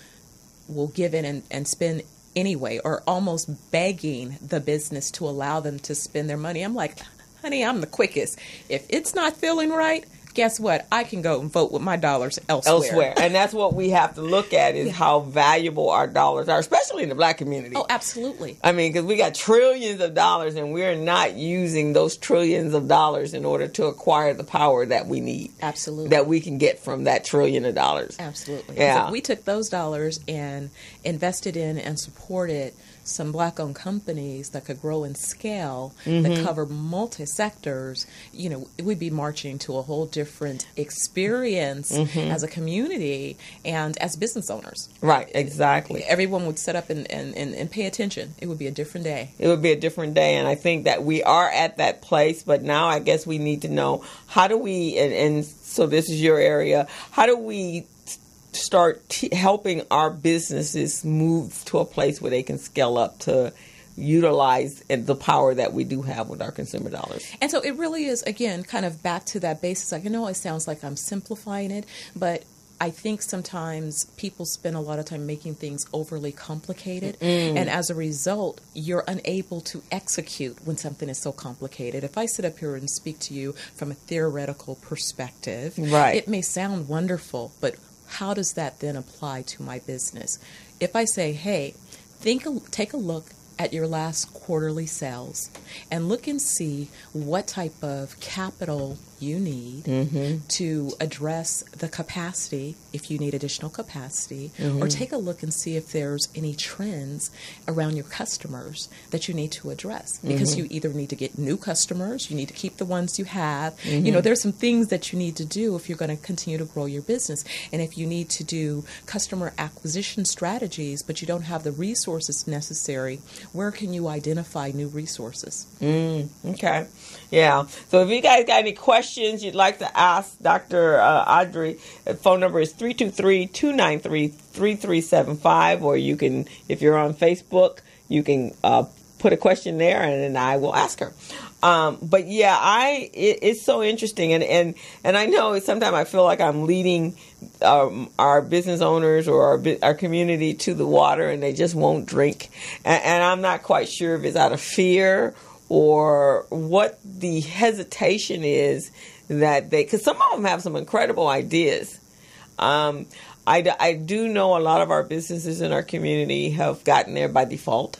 will give in and spend anyway, or almost begging the business to allow them to spend their money. I'm like, honey, I'm the quickest. If it's not feeling right, guess what? I can go and vote with my dollars elsewhere. And that's what we have to look at is how valuable our dollars are, especially in the Black community. Oh, absolutely. I mean, because we got trillions of dollars and we're not using those trillions of dollars in order to acquire the power that we need. Absolutely. That we can get from that trillion of dollars. Absolutely. Yeah. So we took those dollars and invested in and supported some Black-owned companies that could grow and scale, that cover multi-sectors, we'd be marching to a whole different experience as a community and as business owners. Right, exactly. Everyone would sit up and pay attention. It would be a different day. It would be a different day, and I think that we are at that place, but now I guess we need to know how do we, and so this is your area, how do we start helping our businesses move to a place where they can scale up to utilize the power that we do have with our consumer dollars. And so it really is, again, kind of back to that basis. I know it sounds like I'm simplifying it, but I think sometimes people spend a lot of time making things overly complicated, and as a result, you're unable to execute when something is so complicated. If I sit up here and speak to you from a theoretical perspective, it may sound wonderful, but how does that then apply to my business? If I say, hey, take a look at your last quarterly sales and look and see what type of capital you need to address the capacity, if you need additional capacity, or take a look and see if there's any trends around your customers that you need to address. Because you either need to get new customers, you need to keep the ones you have. There's some things that you need to do if you're going to continue to grow your business. And if you need to do customer acquisition strategies, but you don't have the resources necessary, where can you identify new resources? Okay. Yeah. So if you guys got any questions you'd like to ask Dr. Audrey, phone number is 323-293-3375, or you can, if you're on Facebook, you can put a question there and then I will ask her. But yeah, it's so interesting, and I know sometimes I feel like I'm leading our business owners or our community to the water, and they just won't drink, and I'm not quite sure if it's out of fear or what the hesitation is that because some of them have some incredible ideas. I do know a lot of our businesses in our community have gotten there by default.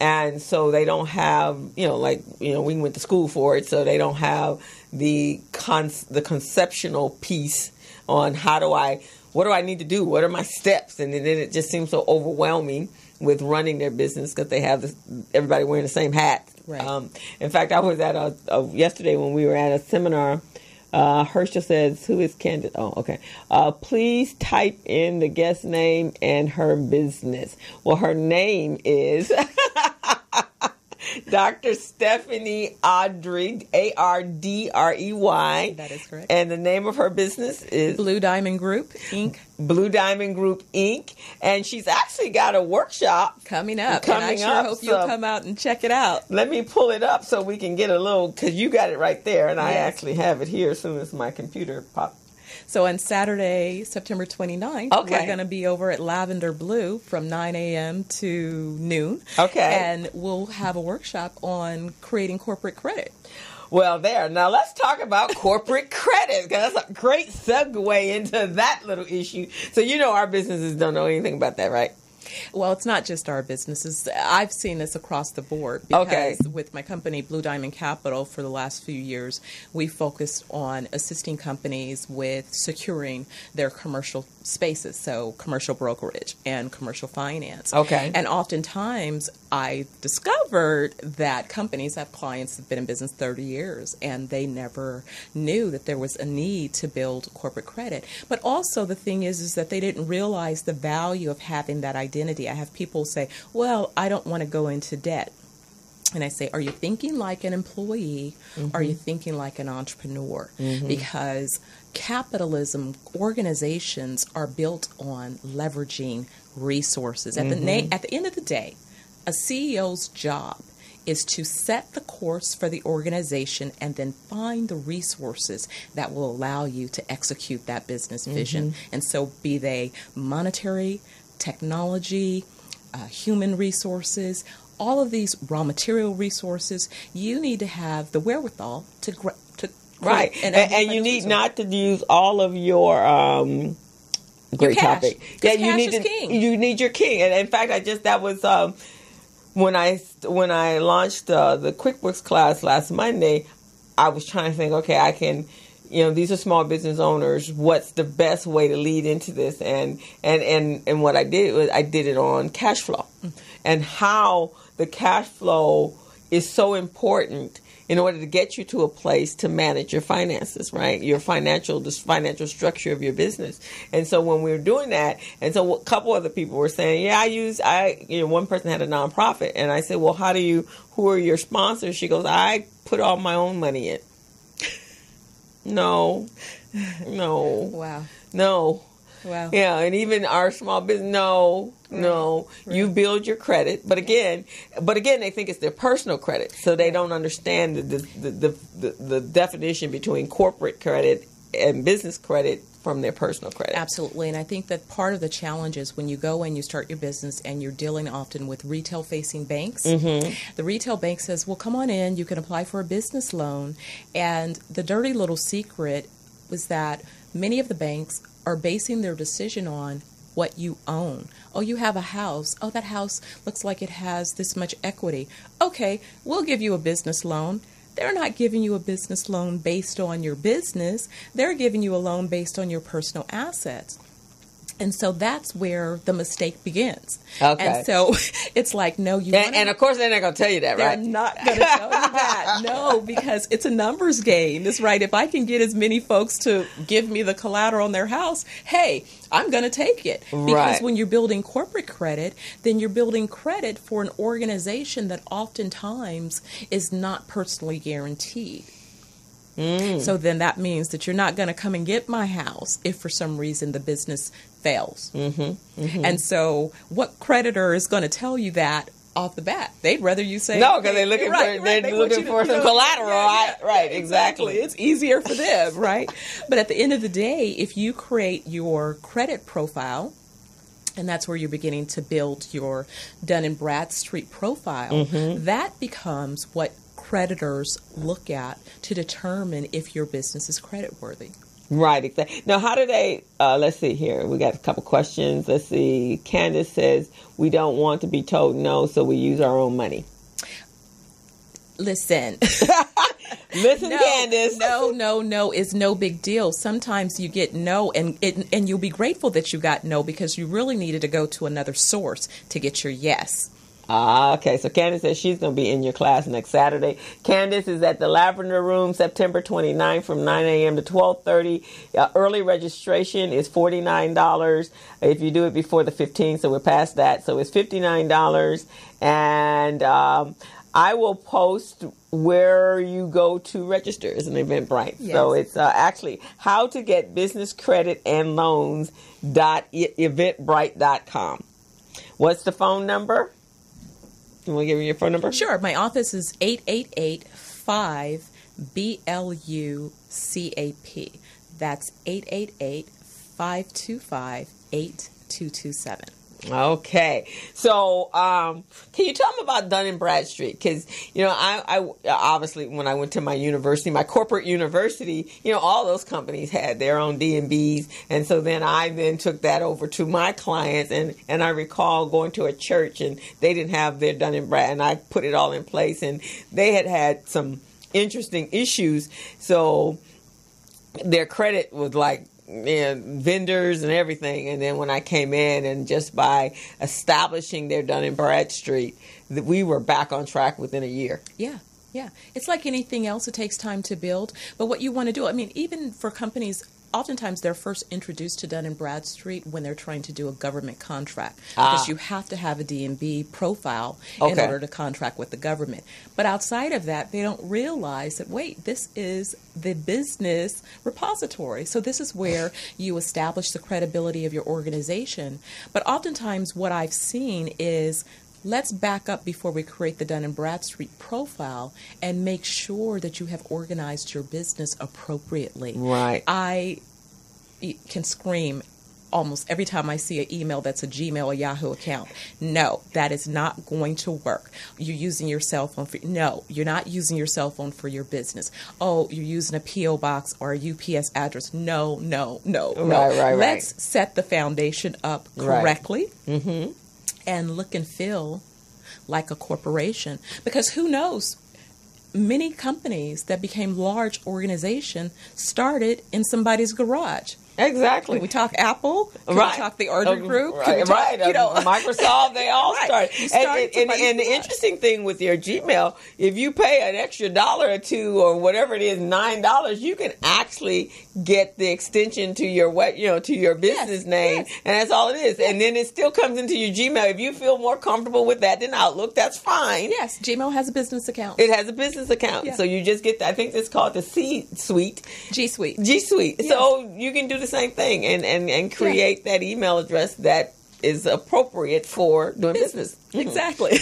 And so they don't have, we went to school for it, so they don't have the conceptual piece on what do I need to do? What are my steps? And then it just seems so overwhelming with running their business because they have everybody wearing the same hat. Right. In fact, I was at yesterday when we were at a seminar. Herschel says, who is Candace? Oh, okay. Please type in the guest name and her business. Well, her name is Dr. Stephanie Audrey, Ardrey. That is correct. And the name of her business is Blue Diamond Group, Inc. Blue Diamond Group, Inc. And she's actually got a workshop coming up. And I sure hope you'll come out and check it out. Let me pull it up so we can get a little, because you got it right there, and I actually have it here as soon as my computer pops. So on Saturday, September 29th, we're going to be over at Lavender Blue from 9 a.m. to noon. Okay. And we'll have a workshop on creating corporate credit. Well, now let's talk about corporate credit, because that's a great segue into that little issue. So our businesses don't know anything about that, right? Well, it's not just our businesses. I've seen this across the board because with my company, Blue Diamond Capital, for the last few years, we focused on assisting companies with securing their commercial spaces, so commercial brokerage and commercial finance. Okay. And oftentimes, I discovered that companies have clients that have been in business 30 years, and they never knew that there was a need to build corporate credit. But also, the thing is that they didn't realize the value of having that identity. I have people say, well, I don't want to go into debt. And I say, are you thinking like an employee? Mm-hmm. Or are you thinking like an entrepreneur? Mm-hmm. Because capitalism, organizations are built on leveraging resources. At the end of the day, a CEO's job is to set the course for the organization and then find the resources that will allow you to execute that business vision. Mm-hmm. And so be they monetary, technology, human resources, all of these raw material resources, you need to have the wherewithal to right. And you need not to use all of your great topic. Yeah, you need king. You need your king. And in fact, that was when I launched the QuickBooks class last Monday. I was trying to think, okay, I can. These are small business owners. What's the best way to lead into this? And what I did was I did it on cash flow, and how the cash flow is so important in order to get you to a place to manage your finances, right? Your financial structure of your business. And so when we were doing that, and so a couple other people were saying, one person had a nonprofit, and I said, well, who are your sponsors? She goes, I put all my own money in. No. Wow. No. Wow. Yeah, and even our small business, no. Right. You build your credit, but again, they think it's their personal credit, so they don't understand the definition between corporate credit and business credit from their personal credit. Absolutely, and I think that part of the challenge is when you go and you start your business and you're dealing often with retail-facing banks. Mm-hmm. The retail bank says, well, come on in, you can apply for a business loan, and the dirty little secret was that many of the banks are basing their decision on what you own. Oh, you have a house. Oh, that house looks like it has this much equity. Okay, we'll give you a business loan. They're not giving you a business loan based on your business. They're giving you a loan based on your personal assets. And so that's where the mistake begins. Okay. And so it's like, no, and of course, they're not going to tell you that, right? They're not going to tell you that. No, because it's a numbers game. It's right. If I can get as many folks to give me the collateral on their house, hey, I'm going to take it. Because when you're building corporate credit, then you're building credit for an organization that oftentimes is not personally guaranteed. So then that means that you're not going to come and get my house if for some reason the business fails. Mm-hmm. Mm-hmm. And so what creditor is going to tell you that off the bat? They'd rather you say no, because they're looking for some collateral. Right, exactly. It's easier for them, right? But at the end of the day, if you create your credit profile, and that's where you're beginning to build your Dun & Bradstreet profile, that becomes what creditors look at to determine if your business is creditworthy. Right, exactly. Now, how do they, let's see here, we got a couple questions. Let's see, Candace says, we don't want to be told no, so we use our own money. Listen. Listen, Candace. No, it's no big deal. Sometimes you get no, and you'll be grateful that you got no because you really needed to go to another source to get your yes. Okay. So Candace says she's going to be in your class next Saturday. Candace is at the Lavender Room, September 29th from 9 a.m. to 12:30. Early registration is $49 if you do it before the 15th. So we're past that. So it's $59. And I will post where you go to register as an Eventbrite. Yes. So it's actually how to get business credit and loans.eventbrite.com. What's the phone number? You want to give me your phone number? Sure. My office is 888-5-BLUCAP. That's 888-525-8227. Okay. So, can you tell them about Dun & Bradstreet? Because, I obviously, when I went to my university, my corporate university, all those companies had their own D&Bs. And so then I took that over to my clients. And I recall going to a church and they didn't have their Dun & Brad. And I put it all in place. And they had some interesting issues. So their credit was like, vendors and everything. And then when I came in, and just by establishing their Dun & Bradstreet, we were back on track within a year. Yeah. It's like anything else. It takes time to build. But what you want to do, even for companies, oftentimes they're first introduced to Dun & Bradstreet when they're trying to do a government contract, because you have to have a D&B profile in order to contract with the government. But outside of that, they don't realize that, wait, this is the business repository. So this is where you establish the credibility of your organization. But oftentimes what I've seen is, let's back up before we create the Dun & Bradstreet profile and make sure that you have organized your business appropriately. Right. I can scream almost every time I see an email that's a Gmail or Yahoo account. No, that is not going to work. You're using your cell phone no, you're not using your cell phone for your business. Oh, you're using a P.O. box or a UPS address. No. Right. Let's set the foundation up correctly. Right. Mm-hmm. And look and feel like a corporation. Because who knows, many companies that became large organizations started in somebody's garage. Exactly. Can we talk Apple? Can we talk the Order Group? Microsoft, they all started. And the interesting thing with your Gmail, if you pay an extra $1 or $2 or whatever it is, $9, you can actually get the extension to your to your business name, and that's all it is. Yes. And then it still comes into your Gmail. If you feel more comfortable with that than Outlook, that's fine. Yes, Gmail has a business account. It has a business account, so you just get. I think it's called the C Suite. G Suite. Yes. So you can do the same thing and create that email address that is appropriate for doing business. Exactly.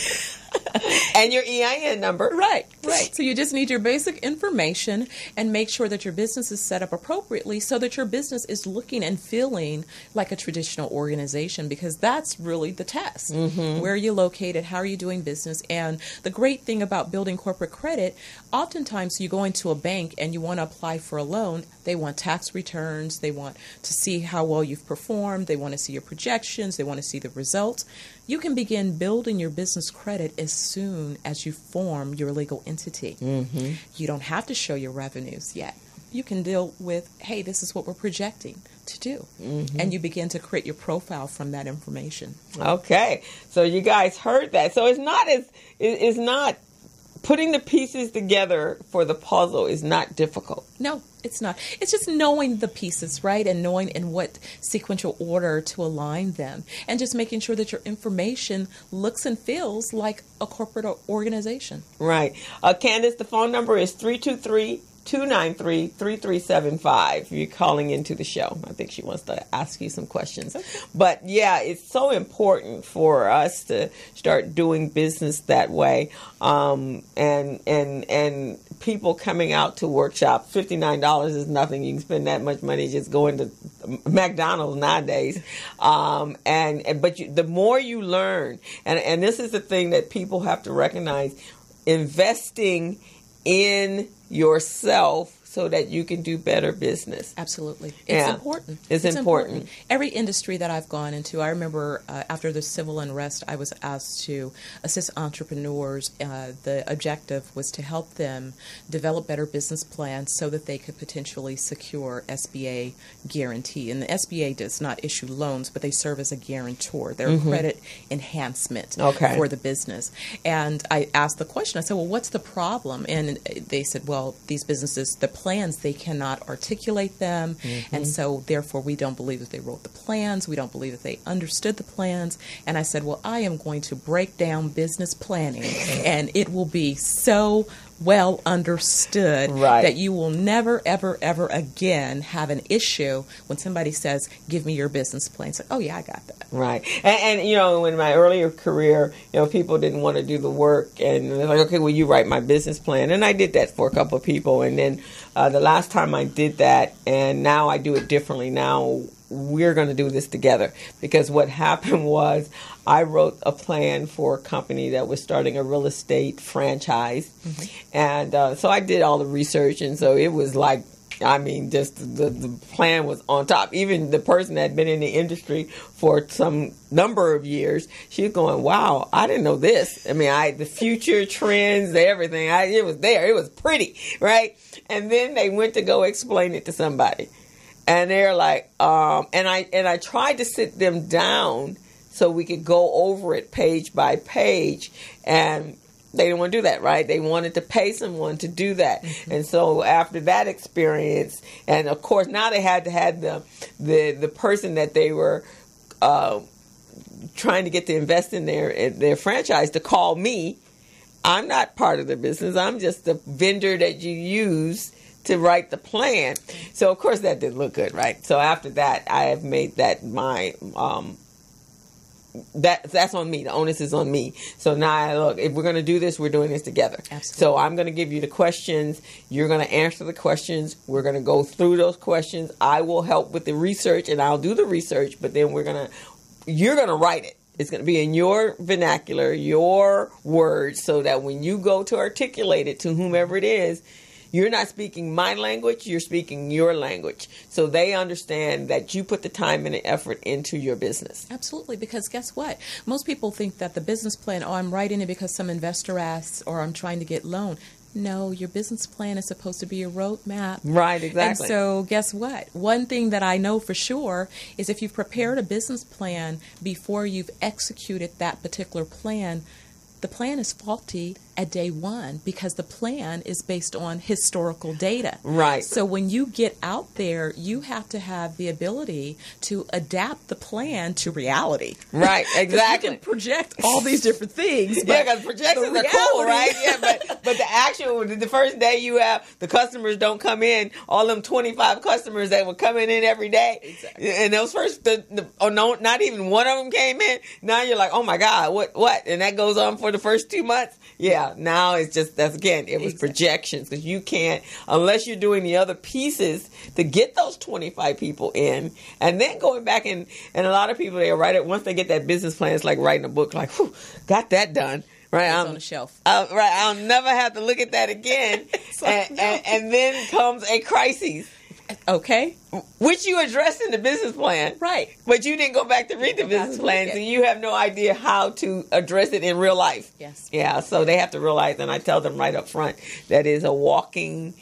And your EIN number. Right. So you just need your basic information and make sure that your business is set up appropriately so that your business is looking and feeling like a traditional organization, because that's really the test. Mm-hmm. Where are you located? How are you doing business? And the great thing about building corporate credit, oftentimes you go into a bank and you want to apply for a loan. They want tax returns. They want to see how well you've performed. They want to see your projections. They want to see the results. You can begin building your business credit as soon as you form your legal entity. Mm-hmm. You don't have to show your revenues yet. You can deal with, hey, this is what we're projecting to do. Mm-hmm. And you begin to create your profile from that information. Okay. So you guys heard that. So it's not putting the pieces together for the puzzle is not difficult. No, it's not. It's just knowing the pieces, right? And knowing in what sequential order to align them. And just making sure that your information looks and feels like a corporate organization. Right. Candace, the phone number is 323-293-3375. You're calling into the show. I think she wants to ask you some questions. Okay. But yeah, it's so important for us to start doing business that way. And people coming out to workshop, $59 is nothing. You can spend that much money just going to McDonald's nowadays. But the more you learn, and this is the thing that people have to recognize, investing in yourself so that you can do better business. Absolutely. It's important. It's important. Every industry that I've gone into, I remember after the civil unrest, I was asked to assist entrepreneurs. The objective was to help them develop better business plans so that they could potentially secure SBA guarantee. And the SBA does not issue loans, but they serve as a guarantor. They're a credit enhancement for the business. And I asked the question, I said, well, what's the problem? And they said, well, these businesses, the plans, they cannot articulate them, and so therefore we don't believe that they wrote the plans, we don't believe that they understood the plans. And I said, well, I am going to break down business planning, and it will be so well understood that you will never, ever, ever again have an issue when somebody says, give me your business plan. It's like, oh, yeah, I got that. Right. And in my earlier career, people didn't want to do the work. And they're like, okay, well, you write my business plan. And I did that for a couple of people. And then the last time I did that, and now I do it differently. Now we're going to do this together. Because what happened was I wrote a plan for a company that was starting a real estate franchise. And so I did all the research. And so it was like, I mean, just the plan was on top. Even the person that had been in the industry for some number of years, she was going, wow, I didn't know this. I mean, the future trends, everything, it was there. It was pretty, right? And then they went to go explain it to somebody. And they're like, and I tried to sit them down so we could go over it page by page. And they didn't want to do that, right? They wanted to pay someone to do that. And so after that experience, and of course now they had to have the person that they were trying to get to invest in their franchise to call me. I'm not part of the business. I'm just the vendor that you use to write the plan. So of course that didn't look good, right? So after that, I have made that my that's on me. The onus is on me. So now, look, if we're going to do this, we're doing this together. Absolutely. So I'm going to give you the questions. You're going to answer the questions. We're going to go through those questions. I will help with the research, and I'll do the research. But then you're going to write it. It's going to be in your vernacular, your words, so that when you go to articulate it to whomever it is, you're not speaking my language, you're speaking your language. So they understand that you put the time and the effort into your business. Absolutely, because guess what? Most people think that the business plan, I'm writing it because some investor asks or I'm trying to get loan. No, your business plan is supposed to be a roadmap. Right, exactly. And so guess what? One thing that I know for sure is if you've prepared a business plan before you've executed that particular plan, the plan is faulty at day one because the plan is based on historical data. Right. So when you get out there, you have to have the ability to adapt the plan to reality. Right, exactly. You can project all these different things. Yeah, because projections are cool, right? Yeah, but the actual, the first day you have, the customers don't come in, all them 25 customers that were coming in every day. Exactly. And those first, not even one of them came in. Now you're like, oh my God, what? And that goes on for the first 2 months. Yeah, now it's just, it was projections, because you can't, unless you're doing the other pieces to get those 25 people in, and then going back and a lot of people, they write it, once they get that business plan, it's like writing a book, like, whew, got that done. Right, it's on the shelf. Right, I'll never have to look at that again. And then comes a crisis. Okay. Which you addressed in the business plan. Right. But you didn't go back to read the business plan, so you have no idea how to address it in real life. Yes. Yeah, so they have to realize, and I tell them right up front, that it's a walking,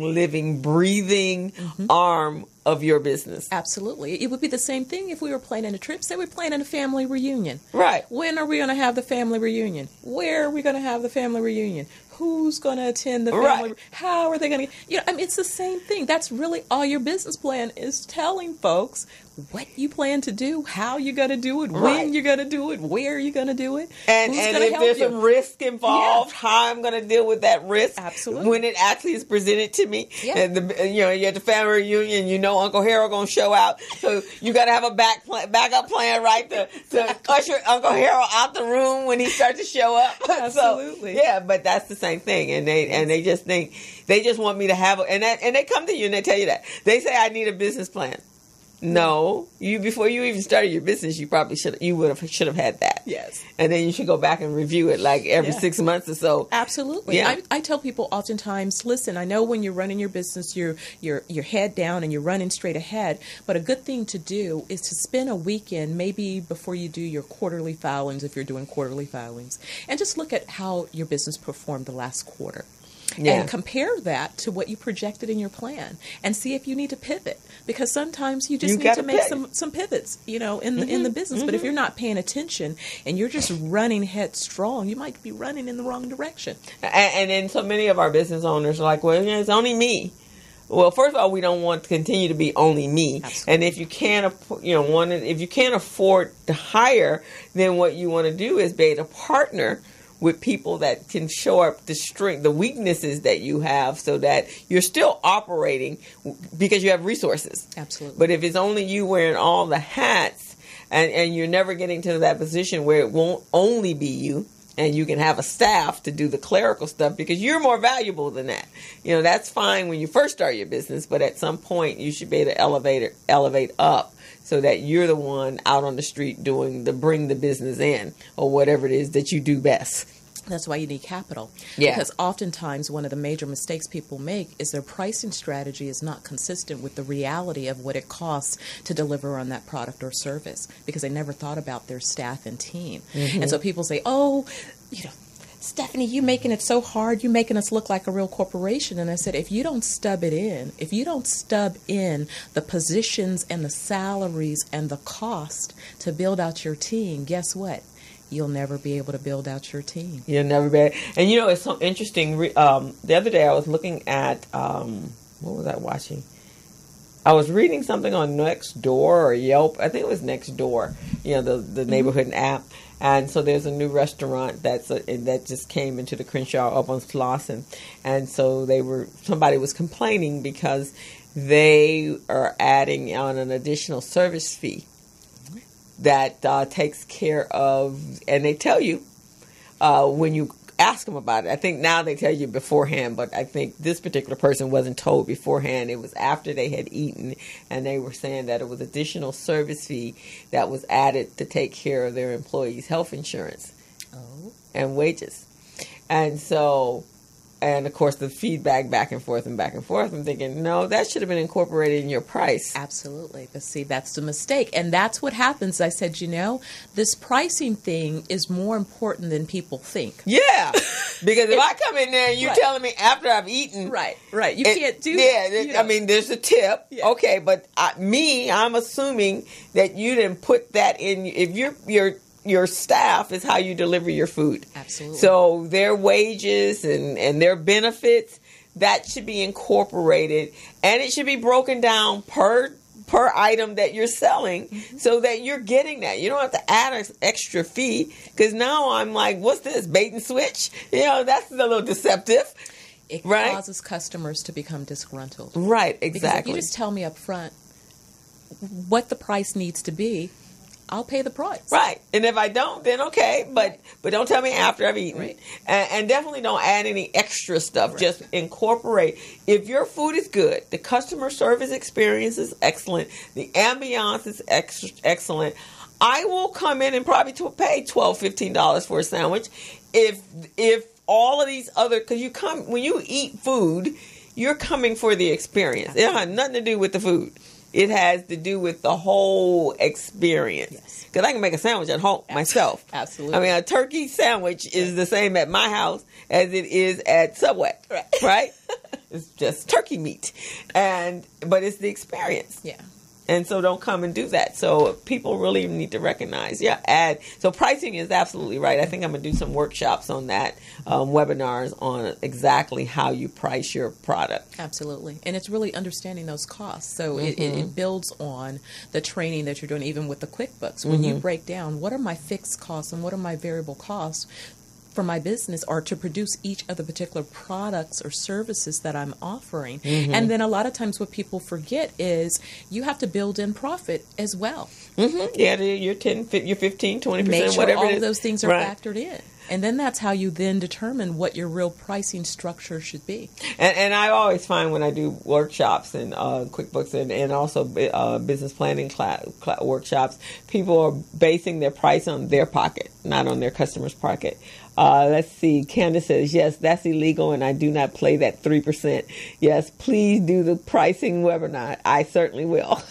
living, breathing arm of your business. Absolutely. It would be the same thing if we were planning a trip. Say we're planning a family reunion. Right. When are we going to have the family reunion? Where are we going to have the family reunion? Who's going to attend the family? Right. How are they going to? It's the same thing. That's really all your business plan is telling folks what you plan to do, how you're going to do it, when you're going to do it, where you're going to do it, and if there's some risk involved, how I'm going to deal with that risk. Absolutely. When it actually is presented to me. Yeah. And you're at the family reunion, Uncle Harold going to show out, so you got to have a backup plan, right, to usher Uncle Harold out the room when he starts to show up. Absolutely. So, yeah, but that's the same thing, and they just think, they just want me to have and they come to you and they tell you that. They say, I need a business plan. No, before you even started your business, you probably should have had that. Yes, and then you should go back and review it like every 6 months or so. Absolutely. Yeah. I tell people oftentimes, listen, I know when you're running your business, you're head down and you're running straight ahead. But a good thing to do is to spend a weekend, maybe before you do your quarterly filings, if you're doing quarterly filings, and just look at how your business performed the last quarter. Yeah. And compare that to what you projected in your plan and see if you need to pivot, because sometimes you just need to make some pivots, in the business. But if you're not paying attention and you're just running headstrong, you might be running in the wrong direction. And then so many of our business owners are like, well, it's only me. Well, first of all, we don't want to continue to be only me. Absolutely. And if you can't, if you can't afford to hire, then what you want to do is be a partner with people that can show up the strength, the weaknesses that you have, so that you're still operating because you have resources. Absolutely. But if it's only you wearing all the hats and you're never getting to that position where it won't only be you, and you can have a staff to do the clerical stuff because you're more valuable than that. You know, that's fine when you first start your business, but at some point you should be able to elevate up so that you're the one out on the street doing bring the business in or whatever it is that you do best. That's why you need capital. Yeah. Because oftentimes one of the major mistakes people make is their pricing strategy is not consistent with the reality of what it costs to deliver on that product or service because they never thought about their staff and team. Mm-hmm. And so people say, oh, you know, Stephanie, you're making it so hard. You're making us look like a real corporation. And I said, if you don't stub in the positions and the salaries and the cost to build out your team, guess what? You'll never be able to build out your team. You'll never be. And you know, it's so interesting. The other day I was looking at, what was I watching? I was reading something on Nextdoor or Yelp. I think it was Nextdoor, you know, the neighborhood app. And so there's a new restaurant that just came into the Crenshaw up on Slauson. And so somebody was complaining because they are adding on an additional service fee that takes care of, and they tell you when you ask them about it. I think now they tell you beforehand, but I think this particular person wasn't told beforehand. It was after they had eaten, and they were saying that it was additional service fee that was added to take care of their employees' health insurance and wages. And so, and of course, the feedback back and forth. I'm thinking, no, that should have been incorporated in your price. Absolutely. But see, that's the mistake. And that's what happens. I said, you know, this pricing thing is more important than people think. Yeah. Because if I come in there and you're telling me after I've eaten. Right. You can't do that. Yeah. I mean, there's a tip. Yeah. Okay. But I'm assuming that you didn't put that in. If your staff is how you deliver your food. Absolutely. So their wages and their benefits, that should be incorporated, and it should be broken down per item that you're selling, so that you're getting that. You don't have to add an extra fee, because now I'm like, what's this, bait and switch? You know, that's a little deceptive. It causes customers to become disgruntled. Right, exactly. Because if you just tell me up front what the price needs to be, I'll pay the price. Right. And if I don't, then okay. But don't tell me after I've eaten. Right. And definitely don't add any extra stuff. Right. Just incorporate. If your food is good, the customer service experience is excellent, the ambiance is excellent, I will come in and probably pay $12, $15 for a sandwich. If all of these other, because when you eat food, you're coming for the experience. Absolutely. It has nothing to do with the food. It has to do with the whole experience. Yes. Because I can make a sandwich at home myself. Absolutely. I mean, a turkey sandwich is the same at my house as it is at Subway. Right? It's just turkey meat. But it's the experience. Yeah. And so don't come and do that. So people really need to recognize, So pricing is absolutely right. I think I'm going to do some workshops on that, webinars on exactly how you price your product. Absolutely. And it's really understanding those costs. So it builds on the training that you're doing, even with the QuickBooks. When you break down what are my fixed costs and what are my variable costs for my business, or to produce each of the particular products or services that I'm offering. And then a lot of times what people forget is you have to build in profit as well. Yeah, your 10, your 15, 20%, Make sure whatever all it is. of those things are factored in. And then that's how you then determine what your real pricing structure should be. And I always find when I do workshops in QuickBooks and also business planning workshops, people are basing their price on their pocket, not on their customer's pocket. Let's see. Candace says, yes, that's illegal, and I do not play that 3%. Yes, please do the pricing webinar. I certainly will.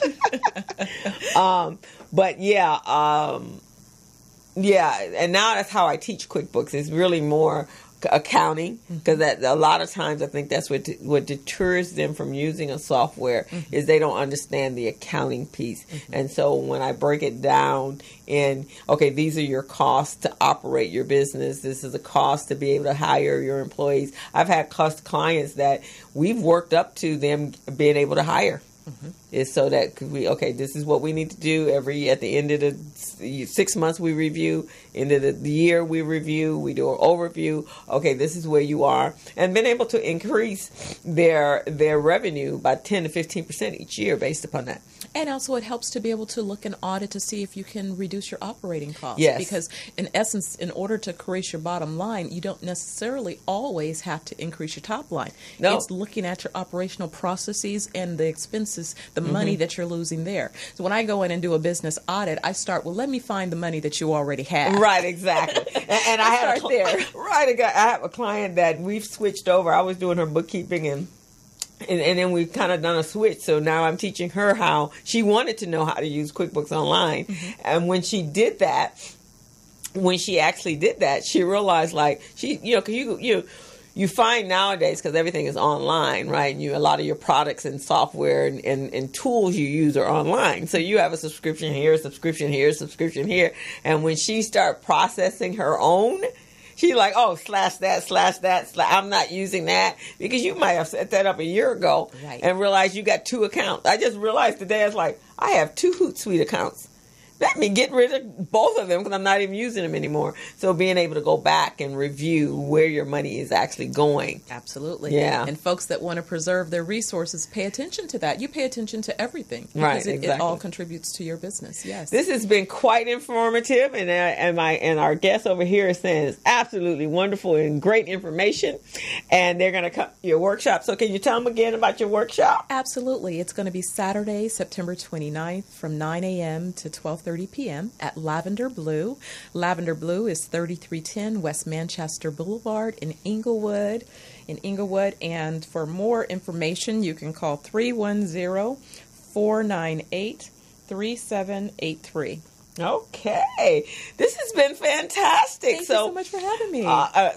But and now that's how I teach QuickBooks. It's really more accounting, because a lot of times I think that's what deters them from using a software is they don't understand the accounting piece. And so when I break it down in, okay, these are your costs to operate your business. This is a cost to be able to hire your employees. I've had clients that we've worked up to them being able to hire. is so that this is what we need to do at the end of the 6 months we review, end of the year we review, we do an overview. Okay, this is where you are, and been able to increase their revenue by 10 to 15% each year based upon that. And also it helps to be able to look and audit to see if you can reduce your operating costs. Yes. Because in essence, in order to increase your bottom line, you don't necessarily always have to increase your top line. No. It's looking at your operational processes and the expenses, the money that you're losing there. So when I go in and do a business audit, I start, let me find the money that you already have. Right, exactly. And I have I have a client that we've switched over. I was doing her bookkeeping and then we've kind of done a switch. So now I'm teaching her how she wanted to know how to use QuickBooks Online. And when she actually did that, she realized you find nowadays, because everything is online, right? And a lot of your products and software and tools you use are online. So you have a subscription here, subscription here, subscription here. And when she started processing her own, she's like, slash that, I'm not using that. Because you might have set that up a year ago and realized you got 2 accounts. I just realized today, I was like, I have 2 Hootsuite accounts. Let me get rid of both of them because I'm not even using them anymore. So being able to go back and review where your money is actually going. Absolutely. Yeah. And folks that want to preserve their resources, pay attention to that. You pay attention to everything. Right, because it all contributes to your business. Yes. This has been quite informative, and our guest over here is saying it's absolutely wonderful and great information. And they're going to come to your workshop. So can you tell them again about your workshop? Absolutely. It's going to be Saturday, September 29th from 9 a.m. to 12:30 p.m. at Lavender Blue. Lavender Blue is 3310 West Manchester Boulevard in Inglewood. And for more information, you can call 310-498-3783. Okay. This has been fantastic. Thank you so much for having me.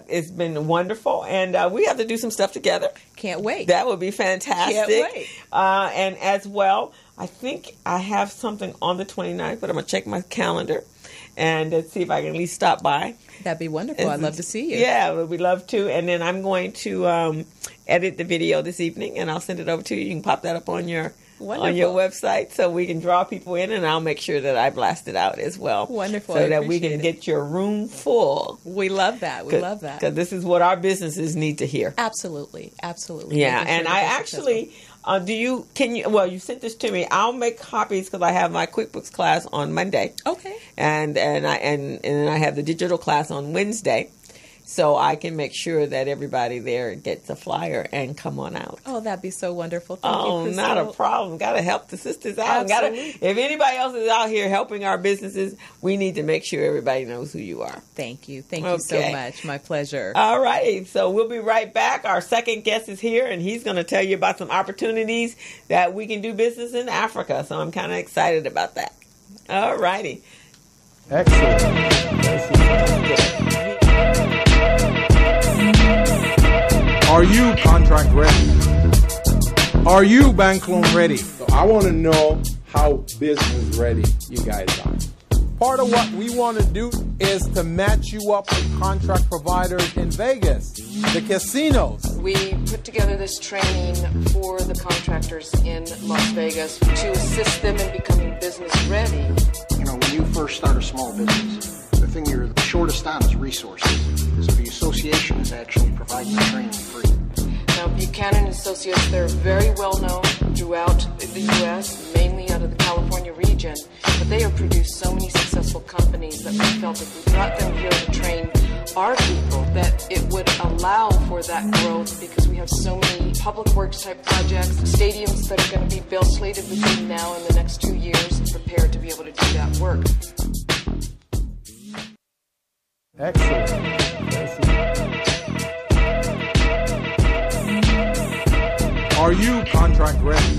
It's been wonderful, and we have to do some stuff together. Can't wait. That would be fantastic. Can't wait. And as well, I think I have something on the 29th, but I'm going to check my calendar and see if I can at least stop by. That'd be wonderful. I'd love to see you. Yeah, we'd love to. And then I'm going to edit the video this evening, and I'll send it over to you. You can pop that up on your website so we can draw people in, and I'll make sure that I blast it out as well. Wonderful. So that we can get your room full. We love that. We love that. Because this is what our businesses need to hear. Absolutely. Yeah, and I actually... you sent this to me. I'll make copies because I have my QuickBooks class on Monday. Okay. And then I have the digital class on Wednesday. So I can make sure that everybody there gets a flyer and come on out. Oh, that'd be so wonderful. Thank you, Crystal. Not a problem. Got to help the sisters out. Absolutely. If anybody else is out here helping our businesses, we need to make sure everybody knows who you are. Thank you. Thank you so much. My pleasure. All right. So we'll be right back. Our second guest is here, and he's going to tell you about some opportunities that we can do business in Africa. So I'm kind of excited about that. All righty. Excellent. Are you contract ready? Are you bank loan ready? So I want to know how business ready you guys are. Part of what we want to do is to match you up with contract providers in Vegas, the casinos. We put together this training for the contractors in Las Vegas to assist them in becoming business ready. When you first start a small business, the thing you're the shortest on is resources. So the association is actually providing the training free. Now, Buchanan Associates, they're very well known throughout the U.S., mainly out of the California region, but they have produced so many successful companies that we felt if we brought them here to train our people, that it would allow for that growth because we have so many public works type projects, stadiums that are going to be built, slated between now and the next 2 years, prepared to be able to do that work. Excellent. Are you contract ready?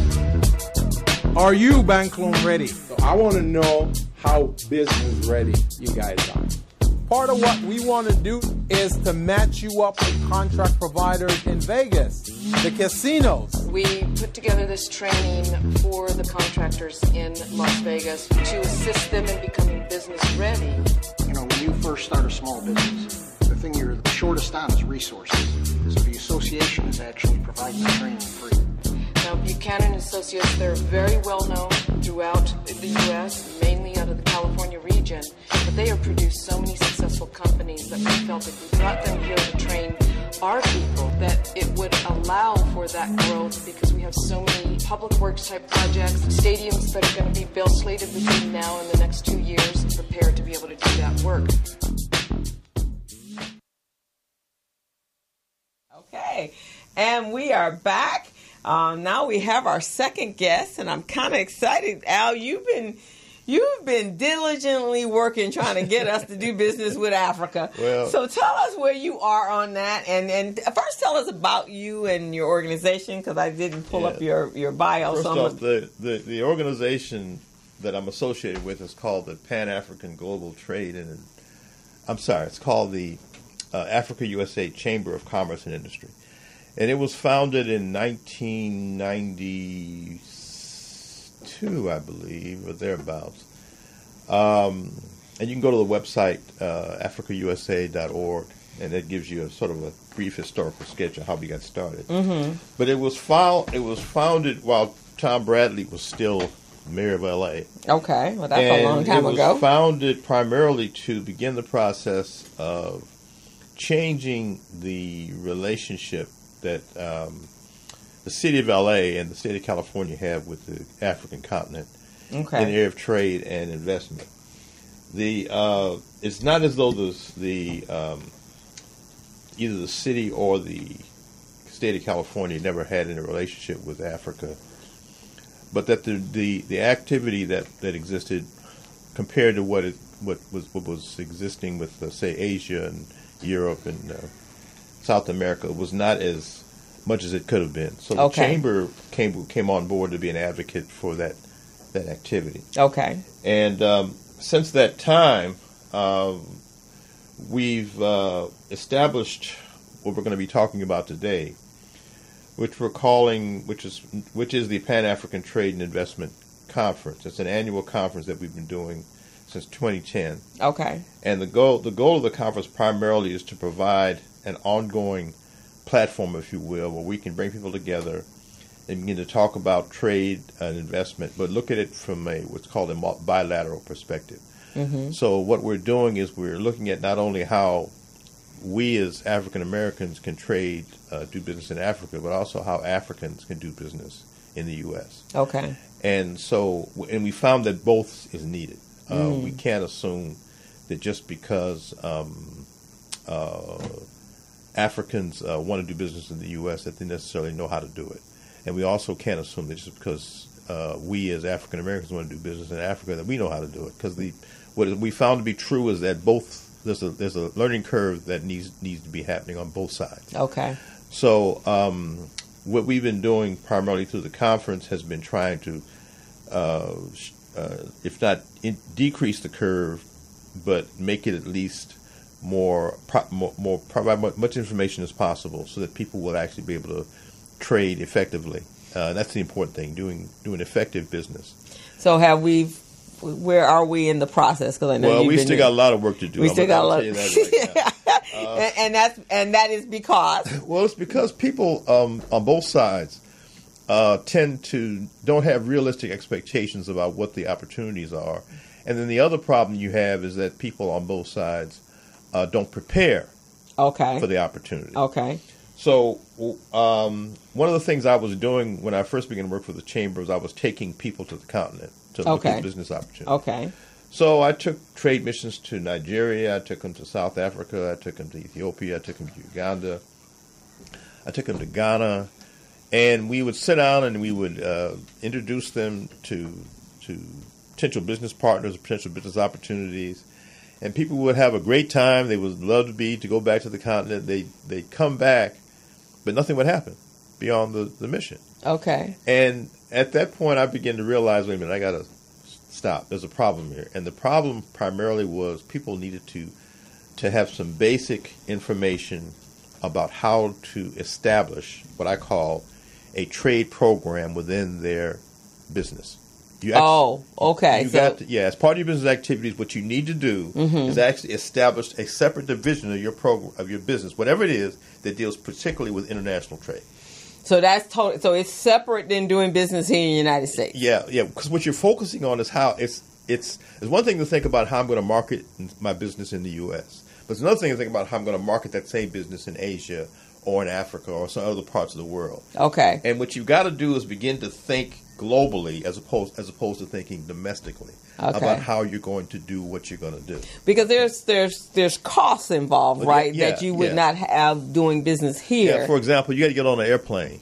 Are you bank loan ready? So I want to know how business ready you guys are. Part of what we want to do is to match you up with contract providers in Vegas, the casinos. We put together this training for the contractors in Las Vegas to assist them in becoming business ready. When you first start a small business, the thing you're the shortest on is resources. So the association is actually providing the training free. Now, Buchanan Associates, they're very well known throughout the U.S., mainly out of the California region, but they have produced so many successful companies that we felt if we brought them here to train our people, that it would allow for that growth, because we have so many public works type projects, stadiums that are going to be built, slated between now and the next 2 years, prepared to be able to do that work. Okay, and we are back. Now we have our second guest, and I'm kind of excited. Al, you've been diligently working trying to get us to do business with Africa. Well, so tell us where you are on that, and first tell us about you and your organization, because I didn't pull up your bio. First off, the organization that I'm associated with is called the Pan-African Global Trade, and it's called the Africa USA Chamber of Commerce and Industry. And it was founded in 1992, I believe, or thereabouts. And you can go to the website, africausa.org, and that gives you a sort of a brief historical sketch of how we got started. Mm-hmm. But it was founded while Tom Bradley was still mayor of L.A. Okay, well, that's a long time ago. It was founded primarily to begin the process of changing the relationship that the city of L.A. and the state of California have with the African continent in the area of trade and investment. It's not as though either the city or the state of California never had any relationship with Africa, but that the activity that existed compared to what was existing with say Asia and Europe and South America was not as much as it could have been. So the chamber came on board to be an advocate for that activity. Okay. And since that time, we've established what we're going to be talking about today, which is the Pan-African Trade and Investment Conference. It's an annual conference that we've been doing since 2010. Okay. And the goal of the conference primarily is to provide an ongoing platform, if you will, where we can bring people together and begin to talk about trade and investment, but look at it from what's called a bilateral perspective. Mm-hmm. So what we're doing is we're looking at not only how we as African Americans can trade, do business in Africa, but also how Africans can do business in the U.S. Okay. And we found that both is needed. We can't assume that just because Africans want to do business in the U.S. that they necessarily know how to do it. And we also can't assume that just because we as African Americans want to do business in Africa that we know how to do it. Because what we found to be true is that there's a learning curve that needs to be happening on both sides. Okay. So what we've been doing primarily through the conference has been trying to, if not decrease the curve, but make it at least provide much information as possible so that people will actually be able to trade effectively. That's the important thing, doing effective business. So where are we in the process? Because I know we still got a lot of work to do. We still got a lot. Tell you that right now. and that is because it's because people on both sides tend to don't have realistic expectations about what the opportunities are, and then the other problem you have is that people on both sides don't prepare for the opportunity. Okay. So one of the things I was doing when I first began to work for the chamber was I was taking people to the continent to look at business opportunities. Okay. So I took trade missions to Nigeria, I took them to South Africa, I took them to Ethiopia, I took them to Uganda, I took them to Ghana, and we would sit down and we would introduce them to potential business partners, potential business opportunities. And people would have a great time. They would love to go back to the continent. They'd come back, but nothing would happen beyond the mission. Okay. And at that point, I began to realize, wait a minute, I got to stop. There's a problem here. And the problem primarily was people needed to have some basic information about how to establish what I call a trade program within their business. Okay. As part of your business activities, what you need to do is actually establish a separate division of your program, of your business, whatever it is that deals particularly with international trade. So that's total. So it's separate than doing business here in the United States. Yeah. Because what you're focusing on is how it's one thing to think about how I'm going to market my business in the U.S., but it's another thing to think about how I'm going to market that same business in Asia or in Africa or some other parts of the world. Okay. And what you've got to do is begin to think globally as opposed to thinking domestically about how you're going to do what you're going to do. Because there's costs involved, right? That you would not have doing business here. Yeah, for example, you got to get on an airplane.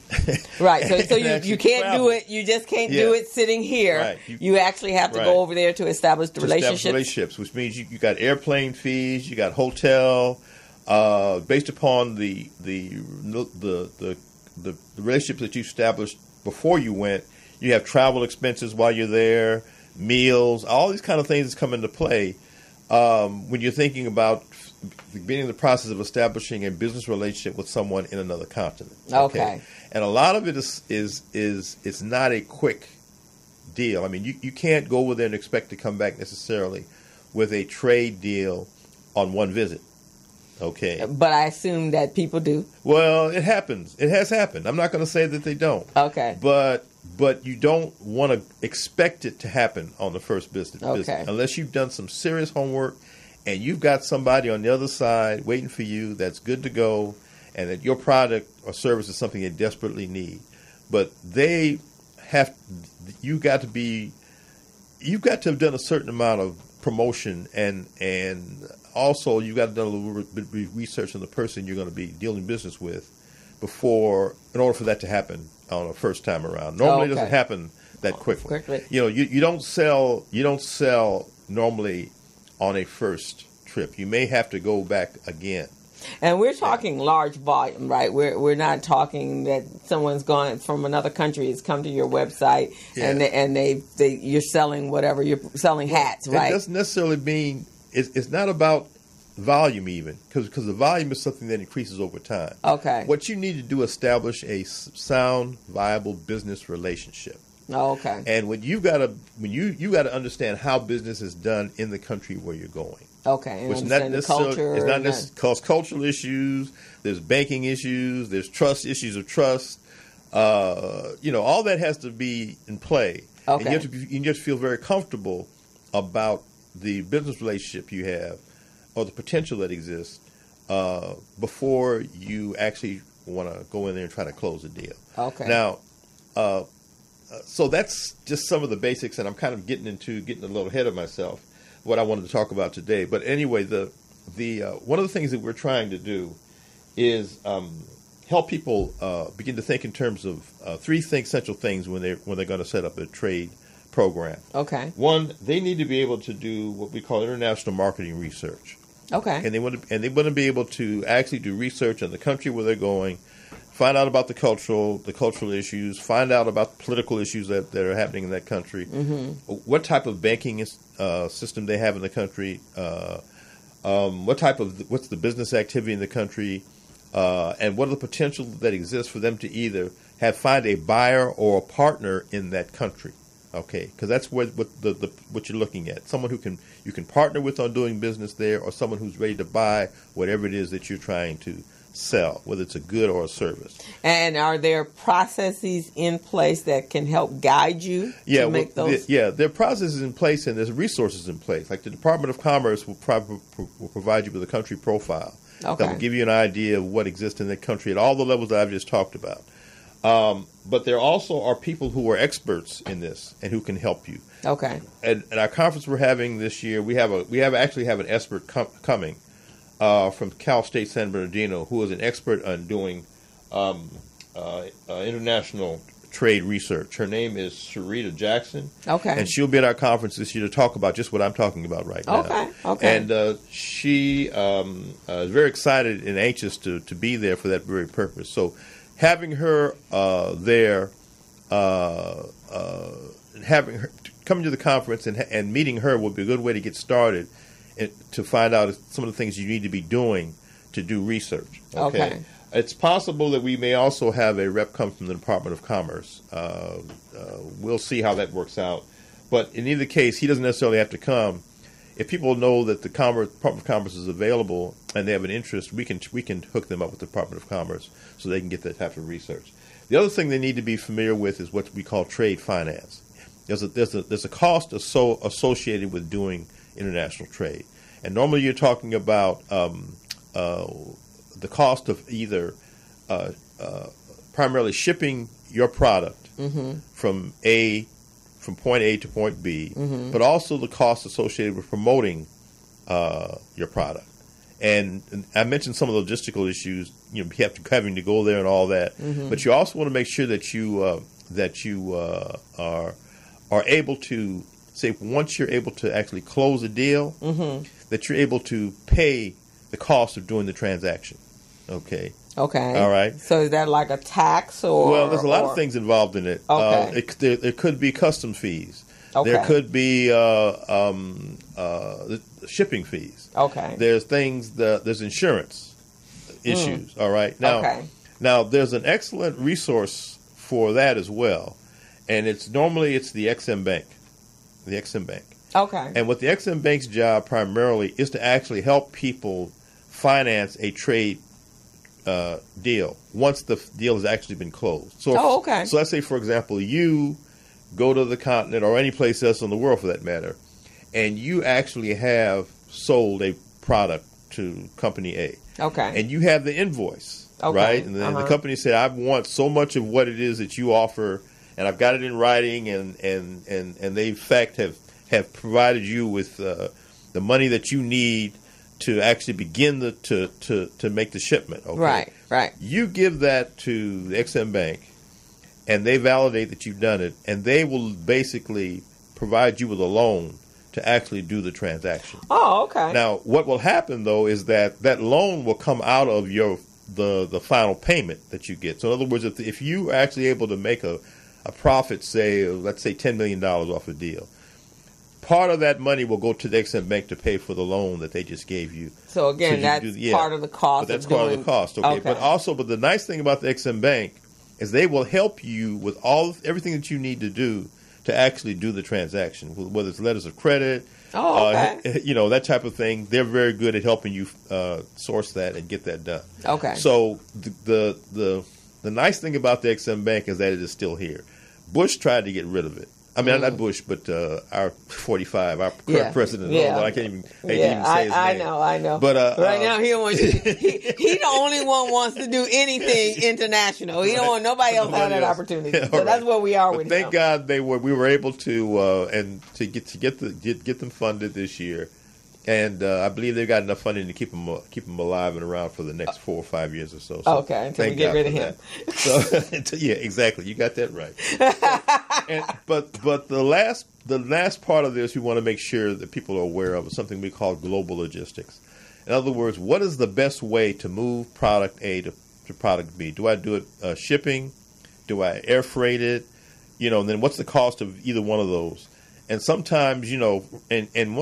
Right. So you can't do it. You just can't do it sitting here. Right. You actually have to go over there to establish the relationships, which means you got airplane fees, you got hotel, based upon the relationships that you established before you went. You have travel expenses while you're there, meals, all these kind of things that come into play when you're thinking about beginning the process of establishing a business relationship with someone in another continent. Okay. And a lot of it is not a quick deal. I mean, you can't go over there and expect to come back necessarily with a trade deal on one visit. Okay. But I assume that people do. Well, it happens. It has happened. I'm not going to say that they don't. Okay. But you don't want to expect it to happen on the first visit. Okay. Unless you've done some serious homework and you've got somebody on the other side waiting for you that's good to go and that your product or service is something they desperately need. But you've got to have done a certain amount of promotion and also you've got to do a little bit of research on the person you're going to be dealing business with in order for that to happen on a first time around. Normally it doesn't happen that quickly. You know, you don't sell normally on a first trip. You may have to go back again. And we're talking large volume, right? We're not talking that someone's gone from another country has come to your website and you're selling whatever, you're selling hats, right? It doesn't necessarily mean it's not about volume even, because the volume is something that increases over time. Okay. What you need to do is establish a sound, viable business relationship. Okay. And you got to understand how business is done in the country where you're going. Okay. And which is not necessarily it's not necessarily cultural issues. There's banking issues. There's trust issues of trust. All that has to be in play. Okay. And you have to feel very comfortable about the business relationship you have or the potential that exists before you actually want to go in there and try to close a deal. Okay. Now, so that's just some of the basics, and I'm kind of getting a little ahead of myself, what I wanted to talk about today. But anyway, the one of the things that we're trying to do is help people begin to think in terms of three essential things when they're going to set up a trade program. Okay. One, they need to be able to do what we call international marketing research. Okay. And they want to be able to actually do research on the country where they're going, find out about the cultural issues, find out about the political issues that are happening in that country, what type of banking system they have in the country, what's the business activity in the country, and what are the potential that exists for them to either find a buyer or a partner in that country. Okay, because that's what you're looking at. Someone who you can partner with on doing business there, or someone who's ready to buy whatever it is that you're trying to sell, whether it's a good or a service. And are there processes in place that can help guide you to make those? There are processes in place and there's resources in place. Like the Department of Commerce will provide you with a country profile that will give you an idea of what exists in that country at all the levels that I've just talked about. But there also are people who are experts in this and who can help you. Okay. At our conference we're having this year, we actually have an expert coming from Cal State San Bernardino who is an expert on doing international trade research. Her name is Sarita Jackson. Okay. And she'll be at our conference this year to talk about just what I'm talking about right now. Okay. And she is very excited and anxious to be there for that very purpose. So having her there, having her coming to the conference and meeting her would be a good way to get started and to find out some of the things you need to be doing to do research. Okay. It's possible that we may also have a rep come from the Department of Commerce. We'll see how that works out. But in either case, he doesn't necessarily have to come. If people know that the Department of Commerce is available and they have an interest, we can hook them up with the Department of Commerce so they can get that type of research. The other thing they need to be familiar with is what we call trade finance. There's a cost associated with doing international trade, and normally you're talking about the cost of either primarily shipping your product from point A to point B, but also the cost associated with promoting your product. And I mentioned some of the logistical issues. You have to having to go there and all that, but you also want to make sure that you are able to say once you're able to actually close a deal, that you're able to pay the cost of doing the transaction. Okay. Okay. All right. So is that like a tax or? Well, there's a lot of things involved in it. Okay. There could be custom fees. Okay. There could be shipping fees. Okay. There's there's insurance issues. All right. Now there's an excellent resource for that as well, and it's the XM Bank. The XM Bank. Okay. And what the XM Bank's job primarily is to actually help people finance a trade deal once the deal has actually been closed. So, okay. So let's say, for example, you go to the continent or any place else in the world for that matter, and you actually have sold a product to company A. Okay. And you have the invoice, right? And then the company said, I want so much of what it is that you offer, and I've got it in writing, and they in fact have provided you with the money that you need to actually begin to make the shipment. Okay? Right. You give that to the XM Bank, and they validate that you've done it, and they will basically provide you with a loan to actually do the transaction. Oh, okay. Now, what will happen though is that loan will come out of the final payment that you get. So, in other words, if you are actually able to make a profit, say, let's say $10 million off a deal, part of that money will go to the XM Bank to pay for the loan that they just gave you. So again, that's part of the cost. But that's part of the cost. Okay. But the nice thing about the XM Bank is they will help you with everything that you need to do to actually do the transaction, whether it's letters of credit, that type of thing. They're very good at helping you source that and get that done. Okay. So the nice thing about the XM Bank is that it is still here. Bush tried to get rid of it. I mean, not Bush, but our 45, our current president. I can't even say his name. I know. But right now, he don't want he the only one wants to do anything international. He don't want nobody else have that opportunity. So that's where we are with him. Thank God we were able to get them funded this year. And I believe they've got enough funding to keep them alive and around for the next 4 or 5 years or so. Okay, until we get rid of him. So yeah, exactly. You got that right. But the last part of this we want to make sure that people are aware of is something we call global logistics. In other words, what is the best way to move product A to product B? Do I do it shipping? Do I air freight it? And then what's the cost of either one of those? And sometimes, and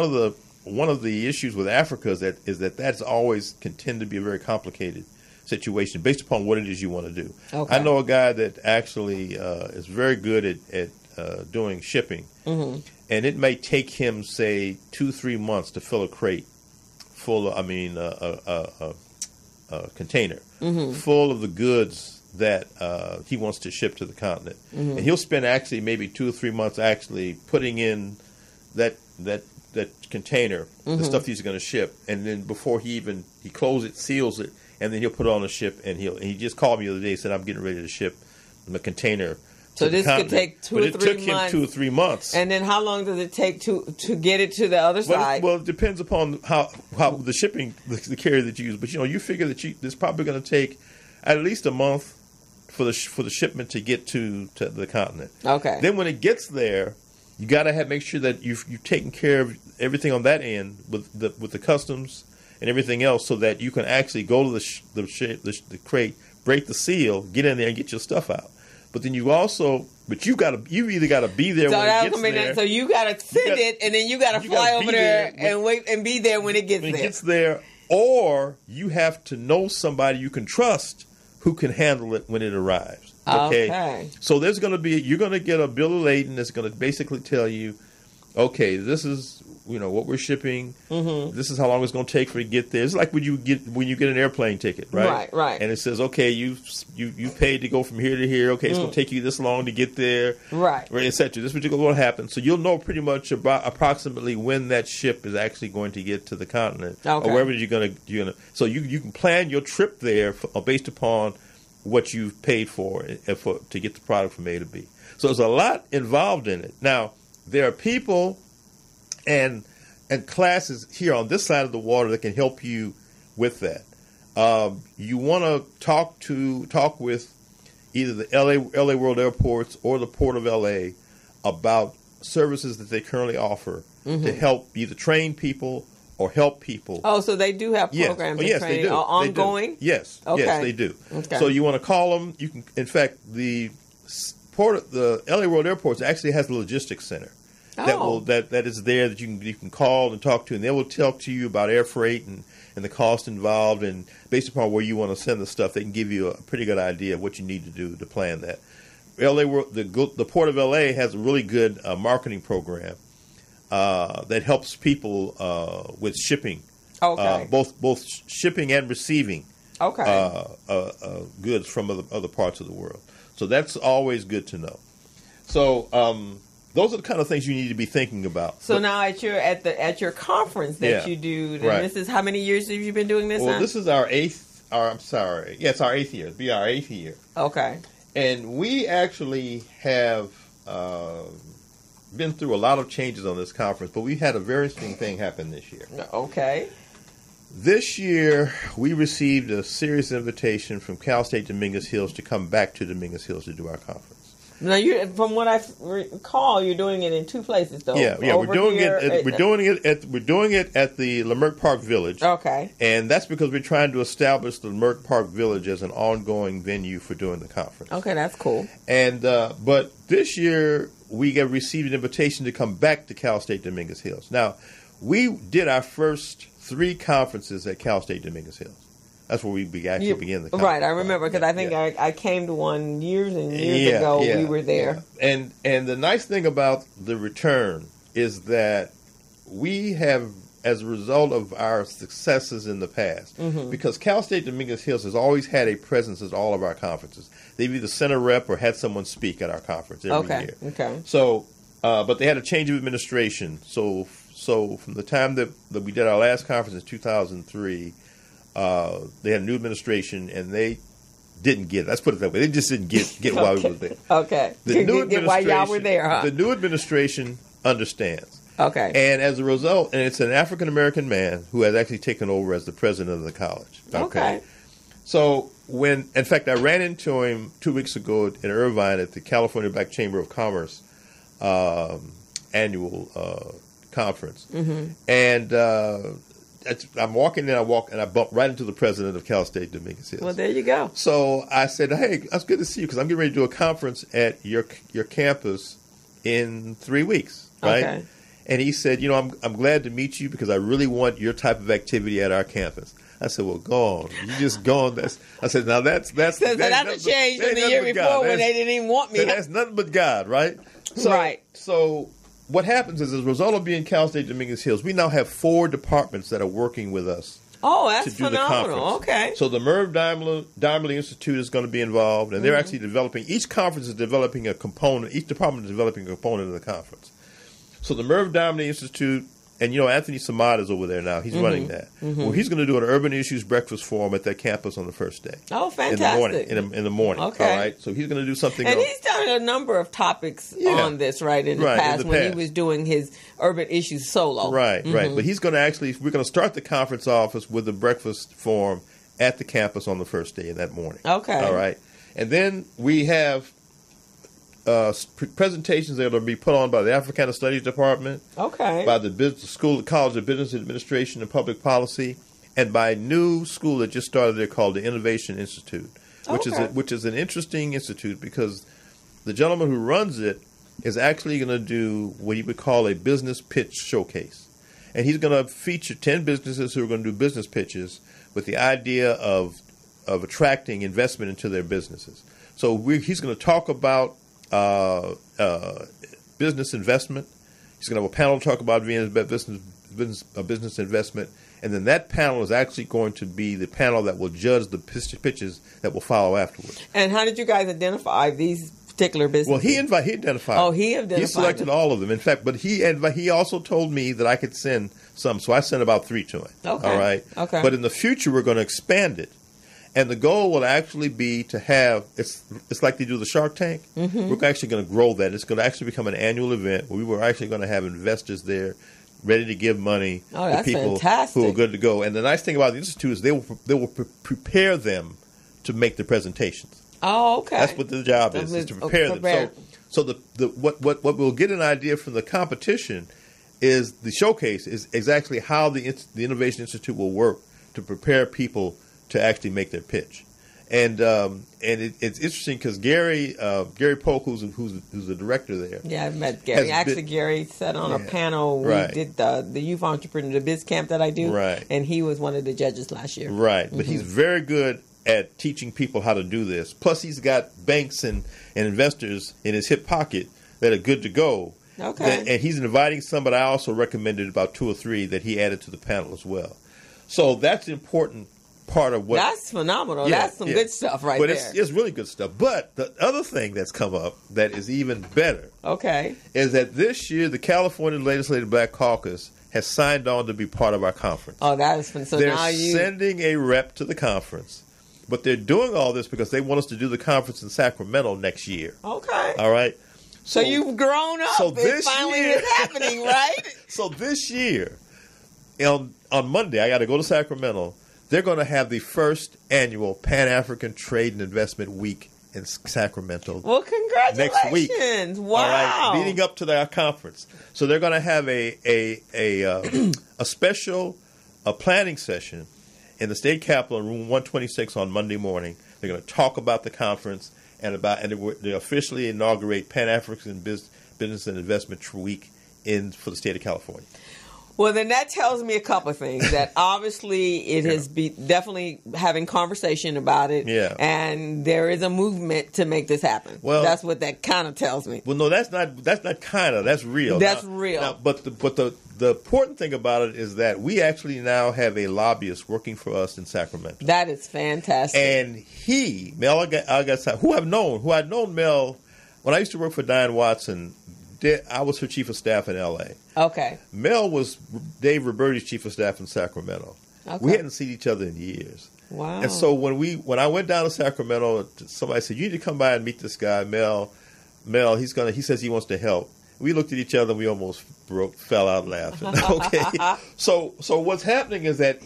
one of the issues with Africa is that that's always can tend to be a very complicated situation based upon what it is you want to do. Okay. I know a guy that actually is very good at doing shipping, and it may take him, say, 2-3 months to fill a crate full of, a container full of the goods that he wants to ship to the continent. And he'll spend actually maybe 2 or 3 months actually putting in that container, the stuff he's going to ship, and then before he closes it, seals it, and then he'll put it on the ship, and he just called me the other day and said, I'm getting ready to ship the container. So this could take 2 or 3 months. But it took him 2 or 3 months. And then how long does it take to get it to the other side? Well, it depends upon how the shipping, the carrier that you use. But you figure that it's probably going to take at least a month for the shipment to get to the continent. Okay. Then when it gets there, you got to make sure that you've taken care of everything on that end with the customs and everything else, so that you can actually go to the crate, break the seal, get in there, and get your stuff out. But then you've either got to be there when it gets there. So you got to send it, and then you got to fly over there and wait and be there when it gets there. When it gets there, or you have to know somebody you can trust who can handle it when it arrives. Okay. So you're going to get a bill of lading that's going to basically tell you okay, this is what we're shipping. Mm-hmm. This is how long it's going to take for it to get there. It's like when you get an airplane ticket, right? Right. And it says, okay, you paid to go from here to here. Okay, it's going to take you this long to get there. Right. Etc. This particular will happen. So you'll know pretty much about approximately when that ship is actually going to get to the continent, or wherever you're gonna. So you can plan your trip there based upon what you've paid for to get the product from A to B. So there's a lot involved in it. Now there are people and classes here on this side of the water that can help you with that. You want to talk with either the LA World Airports or the Port of LA about services that they currently offer to help either train people or help people. Oh, so they do have programs and training ongoing? Yes, they do. Okay. So you want to call them. You can. In fact, the LA World Airports actually has a logistics center. That is there that you can call and talk to, and they will talk to you about air freight and the cost involved, and based upon where you want to send the stuff, they can give you a pretty good idea of what you need to do to plan that. The Port of LA has a really good marketing program that helps people with shipping, both shipping and receiving goods from other parts of the world. So that's always good to know. So. Those are the kind of things you need to be thinking about. So now at your conference that you do, this is how many years have you been doing this? Well, this is our eighth. It's our 8th year. It'll be our 8th year. Okay. And we actually have been through a lot of changes on this conference, but we had a very interesting thing happen this year. Okay. This year, we received a serious invitation from Cal State Dominguez Hills to come back to Dominguez Hills to do our conference. Now, from what I recall, you're doing it in 2 places, though. Yeah, we're doing it at the Leimert Park Village. Okay, and that's because we're trying to establish the Leimert Park Village as an ongoing venue for doing the conference. Okay, that's cool. And but this year we received an invitation to come back to Cal State Dominguez Hills. Now, we did our first 3 conferences at Cal State Dominguez Hills. That's where we began the conference. Right, I remember because I think I came to one years and years ago. We were there. Yeah. And the nice thing about the return is that we have, as a result of our successes in the past, because Cal State Dominguez Hills has always had a presence at all of our conferences. They've either sent a rep or had someone speak at our conference every year. Okay. So, but they had a change of administration. So from the time that we did our last conference in 2003. They had a new administration, and they didn't get it. Let's put it that way. They just didn't get why we were there. Okay. Get why y'all were there, huh? The new administration understands. Okay. And as a result, and it's an African-American man who has actually taken over as the president of the college. Okay. So in fact, I ran into him 2 weeks ago in Irvine at the California Black Chamber of Commerce annual conference. And I'm walking in, I bump right into the president of Cal State Dominguez Hills. Well, there you go. So I said, hey, it's good to see you because I'm getting ready to do a conference at your campus in 3 weeks, right? Okay. And he said, I'm glad to meet you because I really want your type of activity at our campus. I said, well, go on. You just go on. I said, now that's a change from the year before when they didn't even want me. That's nothing but God, right? So what happens is, as a result of being Cal State Dominguez Hills, we now have 4 departments that are working with us. Oh, that's to do phenomenal. The conference. Okay. So the Merv Dimerly Institute is going to be involved, and they're actually developing. Each conference is developing a component. Each department is developing a component of the conference. So the Merv Dimerly Institute, and Anthony Samad is over there now. He's running that. Well, he's going to do an Urban Issues Breakfast Forum at that campus on the first day. Oh, fantastic! In the morning. Okay. All right. So he's going to do something. And he's done a number of topics on this, right? In the past, when he was doing his Urban Issues solo. Right. But he's going to we're going to start the conference office with the breakfast forum at the campus on the first day in that morning. Okay. All right. And then we have presentations that are going to be put on by the Africana Studies Department, by the College of Business Administration and Public Policy, and by a new school that just started there called the Innovation Institute, which is an interesting institute because the gentleman who runs it is actually going to do what he would call a business pitch showcase. And he's going to feature 10 businesses who are going to do business pitches with the idea of attracting investment into their businesses. So he's going to talk about business investment. He's going to have a panel to talk about business investment. And then that panel is actually going to be the panel that will judge the pitches that will follow afterwards. And how did you guys identify these particular businesses? Well, he identified. Oh, he identified. He selected all of them. In fact, but he also told me that I could send some, so I sent about 3 to him. Okay. All right. Okay. But in the future, we're going to expand it, and the goal will actually be to have it's like they do the Shark Tank. Mm-hmm. We're actually going to grow that. It's going to actually become an annual event where we were actually going to have investors there, ready to give money to people fantastic. who are good to go. And the nice thing about the institute is they will prepare them to make the presentations. Oh, okay. That's what the job is to prepare them. So what we'll get an idea from the competition is the showcase is exactly how the Innovation Institute will work to prepare people to actually make their pitch. And it's interesting because Gary Polk, who's the director there. Yeah, I've met Gary. Actually, Gary sat on a panel. We did the Youth Entrepreneur, the Biz Camp that I do. Right. And he was one of the judges last year. Right. But he's very good at teaching people how to do this. Plus, he's got banks and investors in his hip pocket that are good to go. Okay. And he's inviting some, but I also recommended about 2 or 3 that he added to the panel as well. So that's important part of what. That's phenomenal. That's some good stuff there. But it's really good stuff. But the other thing that's come up that is even better is that this year the California Legislative Black Caucus has signed on to be part of our conference. Oh, that is fun. So they're now sending a rep to the conference. But they're doing all this because they want us to do the conference in Sacramento next year. Okay. All right. So you've grown up. So this finally is happening, right? So this year, on Monday, I got to go to Sacramento. They're going to have the first annual Pan-African Trade and Investment Week in Sacramento. Well, congratulations. Next week. Wow. All right, leading up to their conference. So they're going to have a special planning session in the state capitol in room 126 on Monday morning. They're going to talk about the conference and they officially inaugurate Pan-African Business and Investment Week for the state of California. Well, then that tells me a couple of things. That obviously it has definitely having conversation about it. Yeah. And there is a movement to make this happen. Well, that's what that kind of tells me. Well, no, that's not kind of. That's real. That's real. But the important thing about it is that we actually now have a lobbyist working for us in Sacramento. That is fantastic. And Mel Agassar, who I'd known Mel when I used to work for Diane Watson. I was her chief of staff in L.A. Okay. Mel was Dave Roberti's chief of staff in Sacramento. Okay. We hadn't seen each other in years. Wow. And so when I went down to Sacramento, somebody said, "You need to come by and meet this guy, Mel. He says he wants to help." We looked at each other and we almost fell out laughing. Okay. So what's happening is that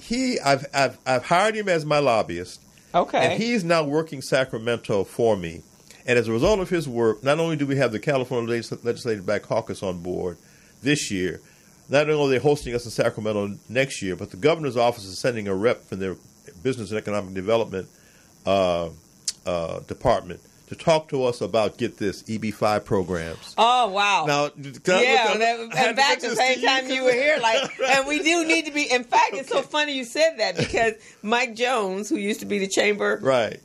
I've hired him as my lobbyist. Okay. And he's now working Sacramento for me. And as a result of his work, not only do we have the California Legislative Black Caucus on board this year, not only are they hosting us in Sacramento next year, but the governor's office is sending a rep from their Business and Economic Development department to talk to us about, get this, EB-5 programs. Oh, wow. Now, in fact, the same time you were here, and we do need to be, in fact, it's so funny you said that because Mike Jones, who used to be the chamber. Right.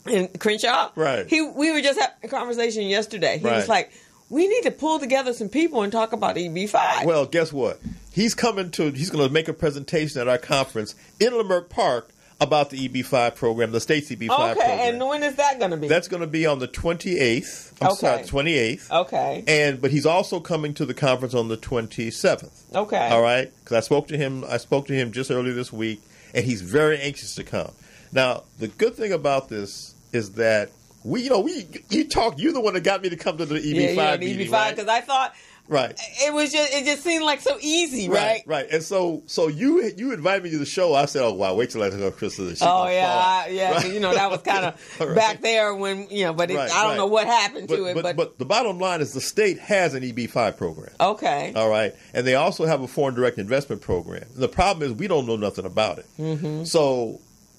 In Crenshaw, right? We were just having a conversation yesterday. He was like, "We need to pull together some people and talk about EB-5." Well, guess what? He's going to make a presentation at our conference in Leimert Park about the EB-5 program, the state's EB-5 program. Okay, and when is that going to be? That's going to be on the 28th. 28th. Okay. But he's also coming to the conference on the 27th. Okay. All right, because I spoke to him just earlier this week, and he's very anxious to come. Now, the good thing about this is that you're the one that got me to come to the EB-5 meeting, EB-5, because I thought right. It just seemed like so easy, right? Right. And so you invited me to the show. I said, "Oh wow, wait till I go to Crystal." Oh yeah. Right? That was kind of back there when but I don't know what happened to it. But the bottom line is the state has an EB-5 program. Okay. All right, and they also have a foreign direct investment program. The problem is we don't know nothing about it. Mm-hmm.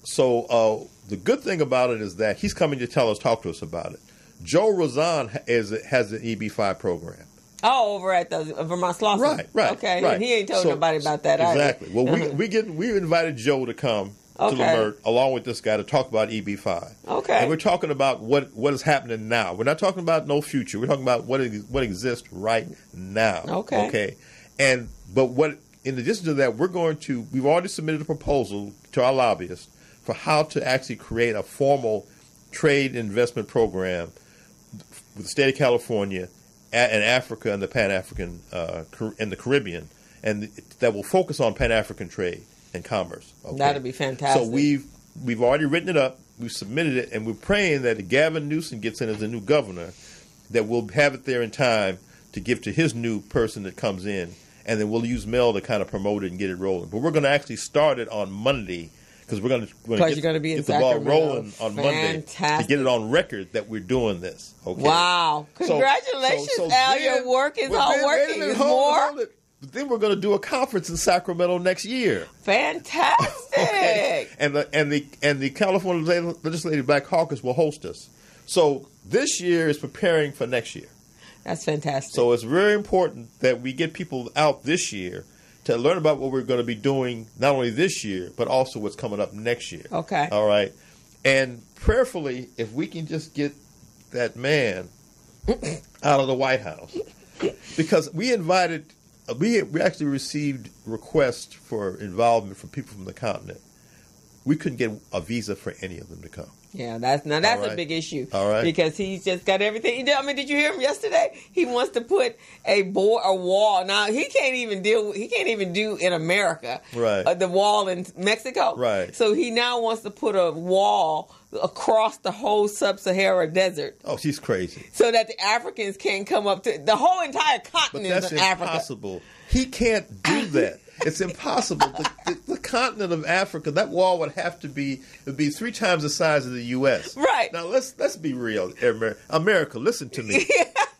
So the good thing about it is that he's coming to talk to us about it. Joe Razan has an EB-5 program. Oh, over at the Vermont Slauson. Right. Okay, right. And he ain't told nobody about that exactly. either. Well, we invited Joe to come to Gilbert, along with this guy, to talk about EB5. Okay. And we're talking about what is happening now. We're not talking about no future. We're talking about what exists right now. Okay. Okay. But in addition to that, we've already submitted a proposal to our lobbyists for how to actually create a formal trade investment program with the state of California and Africa and the Pan-African and the Caribbean, and that will focus on Pan-African trade and commerce. Okay? That'd be fantastic. So we've already written it up, we've submitted it, and we're praying that Gavin Newsom gets in as the new governor, that we'll have it there in time to give to his new person that comes in, and then we'll use Mel to kind of promote it and get it rolling. But we're going to actually start it on Monday, because we're going to get the ball rolling on Monday to get it on record that we're doing this. Okay? Wow. Congratulations, Al. Your work is all working. It's more. But then we're going to do a conference in Sacramento next year. Fantastic. Okay. And the California Legislative Black Caucus will host us. So this year is preparing for next year. That's fantastic. So it's very important that we get people out this year to learn about what we're going to be doing not only this year, but also what's coming up next year. Okay. All right. And prayerfully, if we can just get that man out of the White House, because we actually received requests for involvement from people from the continent. We couldn't get a visa for any of them to come. Yeah, that's a big issue. All right. Because he's just got everything. I mean, did you hear him yesterday? He wants to put a wall. Now he can't even do in America. Right. The wall in Mexico. Right. So he now wants to put a wall across the whole sub-Sahara desert. Oh, she's crazy. So that the Africans can't come up to the whole entire continent of Africa. But that's impossible. He can't do that. It's impossible. The continent of Africa, that wall would be 3 times the size of the U.S. Right. Now let's be real, America. Listen to me.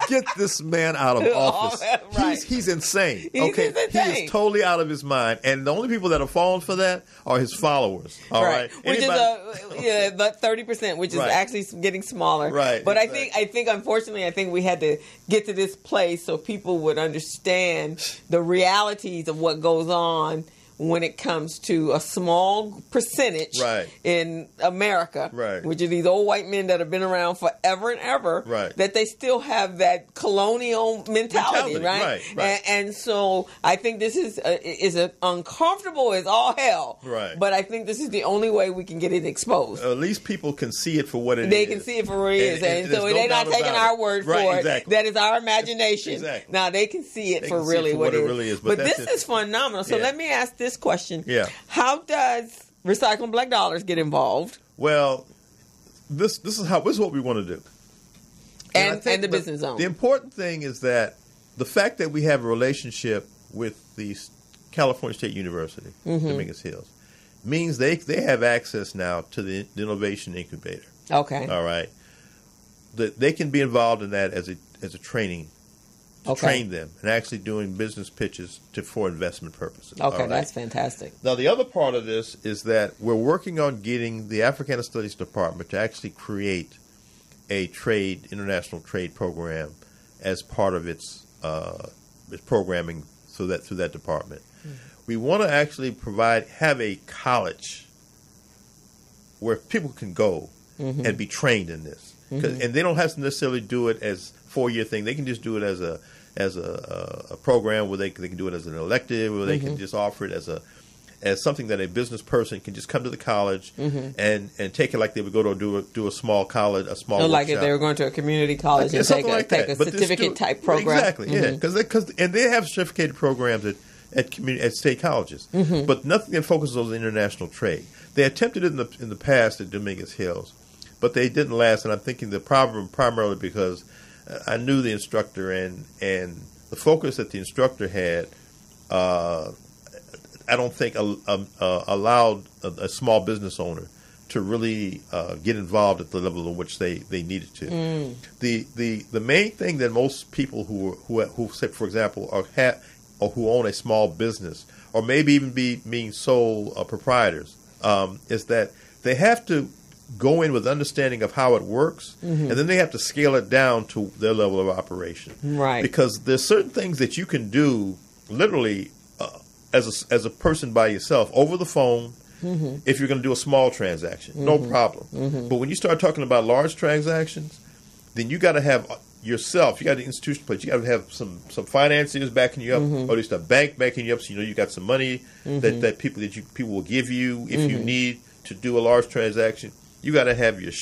Get this man out of office. Right. He's insane. He's insane. He is totally out of his mind, and the only people that are falling for that are his followers. All right. Which is about 30%, which is actually getting smaller. Right. But I think unfortunately, we had to get to this place so people would understand the realities of what goes on when it comes to a small percentage in America, which are these old white men that have been around forever and ever, that they still have that colonial mentality. Right? And so I think this is uncomfortable as all hell, but I think this is the only way we can get it exposed. At least people can see it for what it is. They can see it for what it is. And so they're not taking our word for it. Exactly. That is our imagination. Exactly. Now they can see it for really what it really is. But this is phenomenal. So let me ask this question. Yeah. How does Recycling Black Dollars get involved? Well, this is what we want to do. And the Business Zone. The important thing is that the fact that we have a relationship with the California State University, Dominguez Hills, means they have access now to the Innovation Incubator. Okay. All right. That they can be involved in that as a training. To train them and actually doing business pitches for investment purposes. Okay, that's fantastic. Now, the other part of this is that we're working on getting the Africana Studies Department to actually create a international trade program as part of its programming through that department. Mm-hmm. We want to actually have a college where people can go and be trained in this. And they don't have to necessarily do it as 4-year thing. They can just do it as a program where they can do it as an elective, where they can just offer it as something that a business person can just come to the college and take it like they would go to do a small college, a small like workshop. if they were going to a community college and take a certificate type program. Exactly, and they have certificated programs at state colleges, but nothing that focuses on the international trade. They attempted it in the past at Dominguez Hills, but they didn't last, and I'm thinking the problem primarily because I knew the instructor and the focus that the instructor had, I don't think allowed a small business owner to really get involved at the level in which they needed to. The main thing that most people who say, for example, or who own a small business, or maybe even being sole proprietors, is that they have to go in with understanding of how it works, and then they have to scale it down to their level of operation. Right. Because there's certain things that you can do literally as a person by yourself over the phone, if you're going to do a small transaction. No problem. But when you start talking about large transactions, then you got to have yourself, you got the institution place, you got to have some financiers backing you up, or at least a bank backing you up, so you know you got some money that people will give you if you need to do a large transaction. You got to have your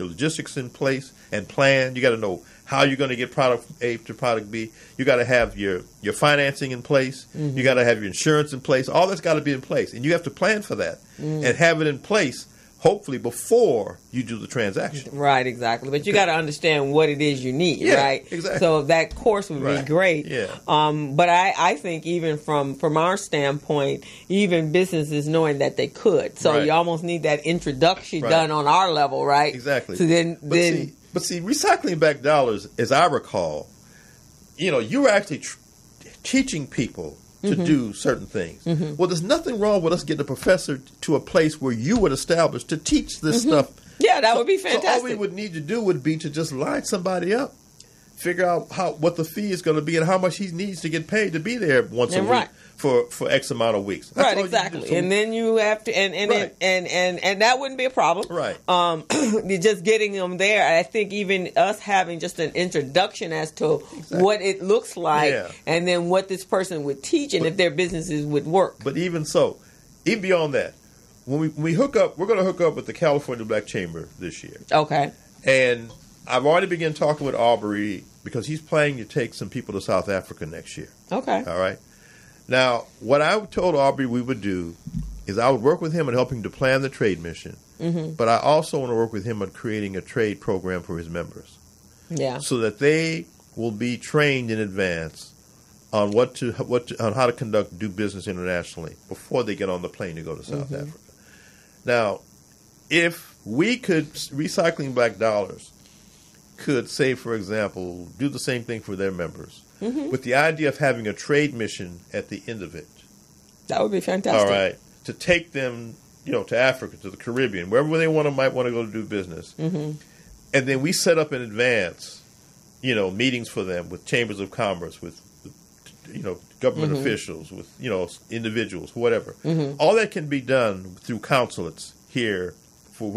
logistics in place and plan. You got to know how you're going to get product A to product B. You got to have your financing in place. You got to have your insurance in place. All that's got to be in place, and you have to plan for that and have it in place, hopefully before you do the transaction. Right, exactly. But you got to understand what it is you need, right? Exactly. So that course would be great. Yeah. But I think even from our standpoint, even businesses knowing that they could. So you almost need that introduction done on our level, right? Exactly. So But see, recycling back dollars, as I recall, you were actually teaching people to do certain things. Well, there's nothing wrong with us getting a professor to a place where you would establish to teach this stuff. Yeah, that would be fantastic. So all we would need to do would be to just line somebody up, figure out what the fee is going to be and how much he needs to get paid to be there once a week for X amount of weeks. That's right, exactly. So, and then you have to, and that wouldn't be a problem. Right. Just getting them there. I think even us having just an introduction as to what it looks like, and then what this person would teach, and if their businesses would work. But even so, even beyond that, when we hook up, we're going to hook up with the California Black Chamber this year. Okay. And I've already begun talking with Aubrey because he's planning to take some people to South Africa next year. Okay. All right. Now, what I told Aubrey we would do is I would work with him on helping to plan the trade mission, but I also want to work with him on creating a trade program for his members. Yeah. So that they will be trained in advance on on how to do business internationally before they get on the plane to go to South Africa. Now, if we could, recycling black dollars, could say, for example, do the same thing for their members, with the idea of having a trade mission at the end of it. That would be fantastic. All right. To take them, to Africa, to the Caribbean, wherever they might want to go to do business. And then we set up in advance, meetings for them with chambers of commerce, with government officials, with, individuals, whatever. All that can be done through consulates here for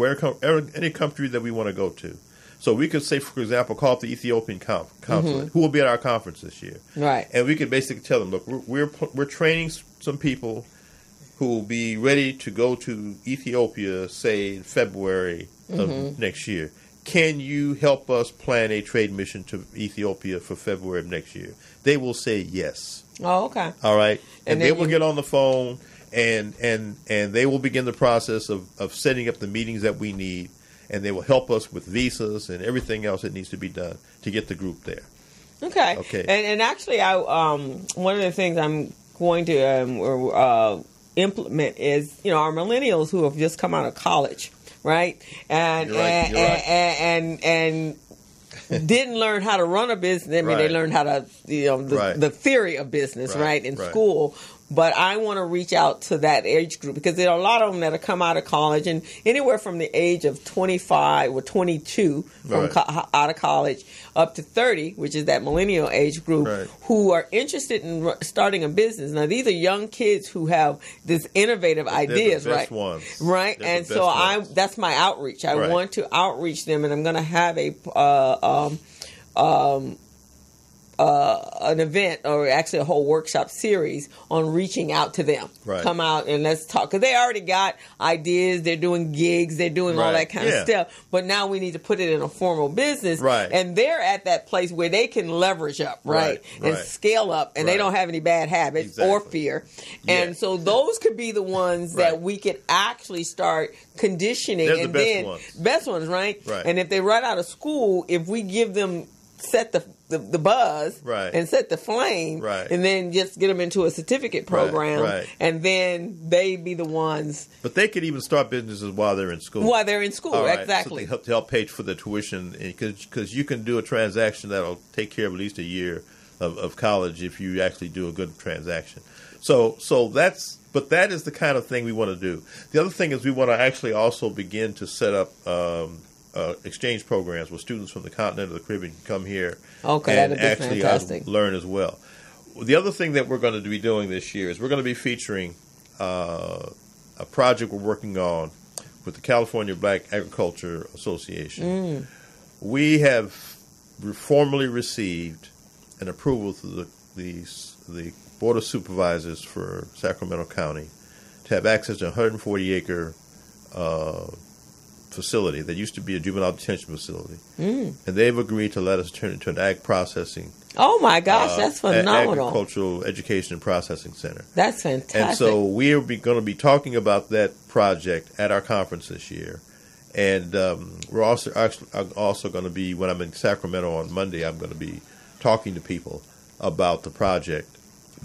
any country that we want to go to. So we could say, for example, call up the Ethiopian consulate, who will be at our conference this year. Right. And we could basically tell them, look, we're training some people who will be ready to go to Ethiopia, say, in February of next year. Can you help us plan a trade mission to Ethiopia for February of next year? They will say yes. Oh, okay. All right. And they will get on the phone and they will begin the process of setting up the meetings that we need. And they will help us with visas and everything else that needs to be done to get the group there. Okay. And actually, I one of the things I'm going to implement is, our millennials who have just come out of college, right? And You're right. and didn't learn how to run a business. I mean, they learned how to, the theory of business, right, in school. But I want to reach out to that age group because there are a lot of them that have come out of college, and anywhere from the age of 25 or 22 from out of college up to 30, which is that millennial age group, who are interested in starting a business. Now, these are young kids who have this innovative ideas, the best ones. Right? They're and so that's my outreach. I want to outreach them, and I'm going to have an event, or actually a whole workshop series on reaching out to them. Right. Come out and let's talk. Because they already got ideas. They're doing gigs. They're doing all that kind of stuff. But now we need to put it in a formal business. Right. And they're at that place where they can leverage up, and scale up. And they don't have any bad habits or fear. And so those could be the ones that we could actually start conditioning. They're and the best ones, right? Right. And if they run out of school, if we give them set the buzz and set the flame and then just get them into a certificate program and then they be the ones. But they could even start businesses while they're in school. Exactly. So to help pay for the tuition, because you can do a transaction that'll take care of at least a year of college if you actually do a good transaction. So that is the kind of thing we want to do. The other thing is we want to actually also begin to set up exchange programs where students from the continent of the Caribbean can come here and actually learn as well. The other thing that we're going to be doing this year is we're going to be featuring a project we're working on with the California Black Agriculture Association. We have formally received an approval through the Board of Supervisors for Sacramento County to have access to a 140-acre facility that used to be a juvenile detention facility. And they've agreed to let us turn it into an ag processing. Oh, my gosh, that's phenomenal. Agricultural Education and Processing Center. That's fantastic. And so we're going to be talking about that project at our conference this year. And we're also going to be, when I'm in Sacramento on Monday, I'm going to be talking to people about the project.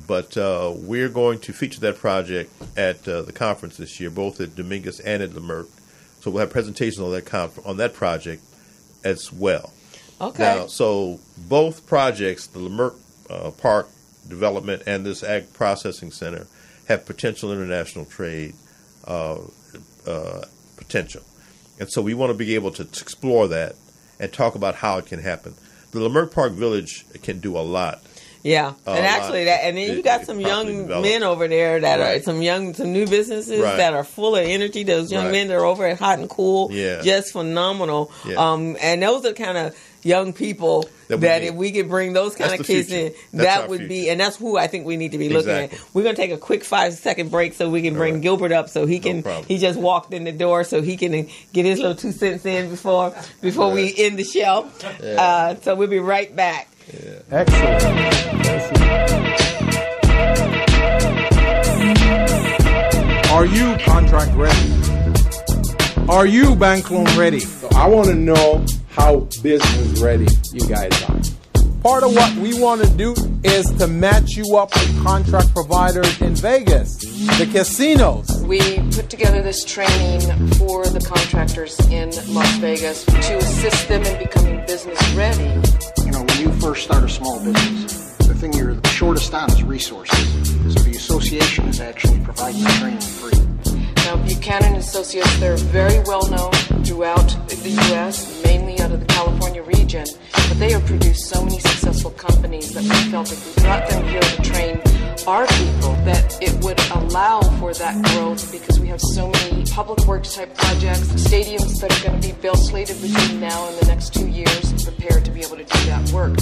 But we're going to feature that project at the conference this year, both at Dominguez and at Leimert. So we'll have presentations on that project as well. Okay. Now, so both projects, the Leimert Park development and this Ag Processing Center, have potential international trade potential. And so we want to be able to explore that and talk about how it can happen. The Leimert Park Village can do a lot. Yeah, and actually, and then you got some young men over there that are some new businesses that are full of energy. Those young men that are over at Hot and Cool, just phenomenal. And those are kind of young people that if we could bring those kind of kids in, that would be, and that's who I think we need to be looking at. We're going to take a quick 5-second break so we can bring Gilbert up so he can. He just walked in the door so he can get his little 2 cents in before we end the show. So we'll be right back. Excellent. Are you contract ready? Are you bank loan ready? So I want to know how business ready you guys are. Part of what we want to do is to match you up with contract providers in Vegas, the casinos. We put together this training for the contractors in Las Vegas to assist them in becoming business ready. You know, when you first start a small business, the thing you're the shortest on is resources. So the association is actually providing the training free. Now, Buchanan Associates, they're very well known throughout the U.S., mainly out of the California region, but they have produced so many successful companies that we felt if we brought them here to train our people, that it would allow for that growth because we have so many public works type projects, stadiums that are going to be built slated between now and the next 2 years, prepared to be able to do that work.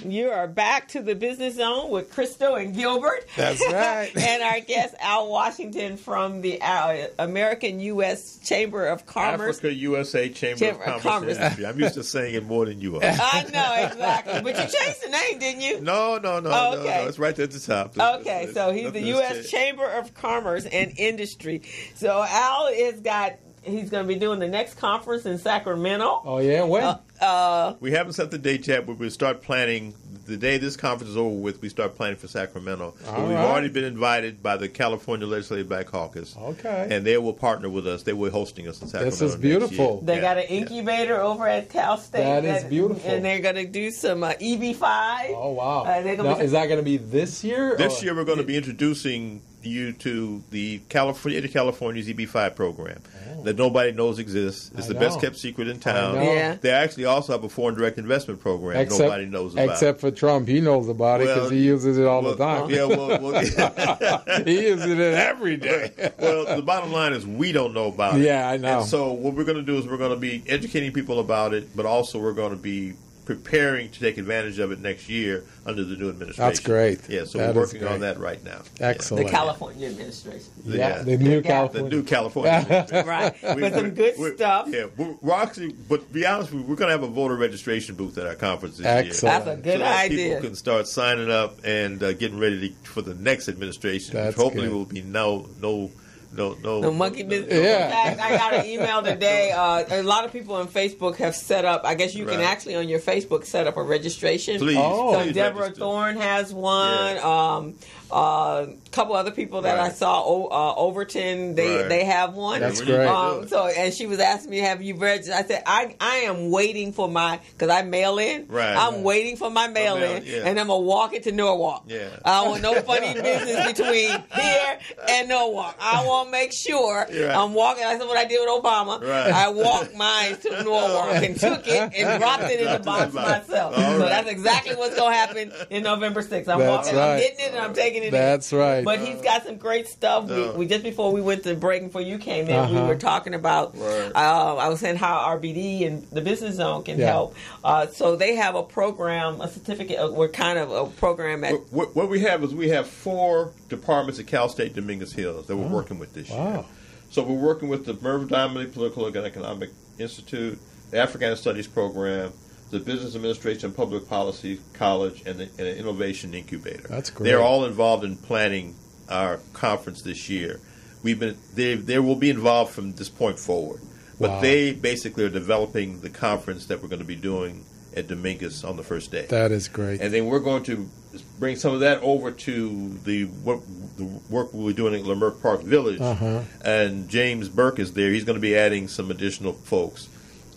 You are back to the Business Zone with Crystal and Gilbert. That's right. And our guest, Al Washington from the American U.S. Chamber of Commerce. Africa USA Chamber of Commerce. I'm used to saying it more than you are. I know, exactly. But you changed the name, didn't you? No. Okay. No. It's right at the top. So he's the U.S. Chamber of Commerce and Industry. So Al he's going to be doing the next conference in Sacramento. Oh, yeah? When? We haven't set the date yet, but we'll start planning. The day this conference is over with, we start planning for Sacramento. But we've already been invited by the California Legislative Black Caucus. Okay. And they will partner with us. They will be hosting us in Sacramento. This is beautiful. They got an incubator over at Cal State. That is beautiful. And they're going to do some EB5. Oh, wow. Now, is that going to be this year? This year we're going to be introducing you to the California's EB5 program that nobody knows exists. It's the best kept secret in town. Yeah. They actually also have a foreign direct investment program nobody knows about. Except for Trump. He knows about it because he uses it all the time. Yeah, he uses it every day. Well, the bottom line is we don't know about it. Yeah, I know. And so what we're going to do is we're going to be educating people about it, but also we're going to be preparing to take advantage of it next year under the new administration. That's great. Yeah, so we're working on that right now. Excellent. The California administration. The new California. The new California administration. Right. With some good stuff. Yeah, we're actually, but to be honest with you, we're going to have a voter registration booth at our conference this year. That's a good idea. People can start signing up and getting ready for the next administration, which hopefully will be no monkey business. Yeah. In fact, I got an email today. A lot of people on Facebook have set up. I guess you can actually on your Facebook set up a registration. Please. So Deborah Thorne has one. Yeah. A couple other people that I saw, Overton, they have one. That's great. And she was asking me, have you registered? I said, I am waiting for because I mail in. Right. I'm waiting for my mail in, and I'm going to walk it to Norwalk. Yeah. I want no funny business between here and Norwalk. I want to make sure I'm walking. That's what I did with Obama. Right. I walked mine to Norwalk and took it and dropped it in the box myself. So that's exactly what's going to happen in November 6th. I'm getting it and I'm taking explaining That's right. But he's got some great stuff. We just before we went to break, before you came in, we were talking about. I was saying how RBD and the Business Zone can help. So they have a program, a certificate. We're kind of a program at. What we have is we have 4 departments at Cal State Dominguez Hills that we're working with this year. So we're working with the Merv Diamond Political and Economic Institute, the Africana Studies Program, the Business Administration and Public Policy College, and the Innovation Incubator. That's great. They're all involved in planning our conference this year. They will be involved from this point forward. But they basically are developing the conference that we're going to be doing at Dominguez on the first day. That is great. And then we're going to bring some of that over to the work we'll be doing at Leimert Park Village. And James Burke is there. He's going to be adding some additional folks.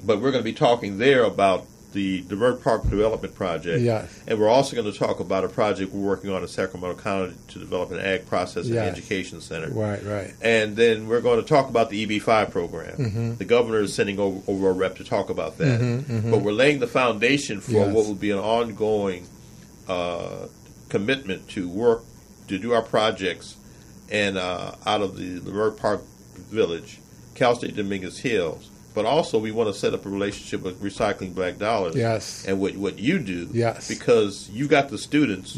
But we're going to be talking there about the Leimert Park Development Project. And we're also going to talk about a project we're working on in Sacramento County to develop an ag processing education center. Right. And then we're going to talk about the EB-5 program. The governor is sending over a rep to talk about that. But we're laying the foundation for what will be an ongoing commitment to work, to do our projects and out of the Leimert Park Village, Cal State Dominguez Hills. But also, we want to set up a relationship with Recycling Black Dollars and what you do. Because you got the students.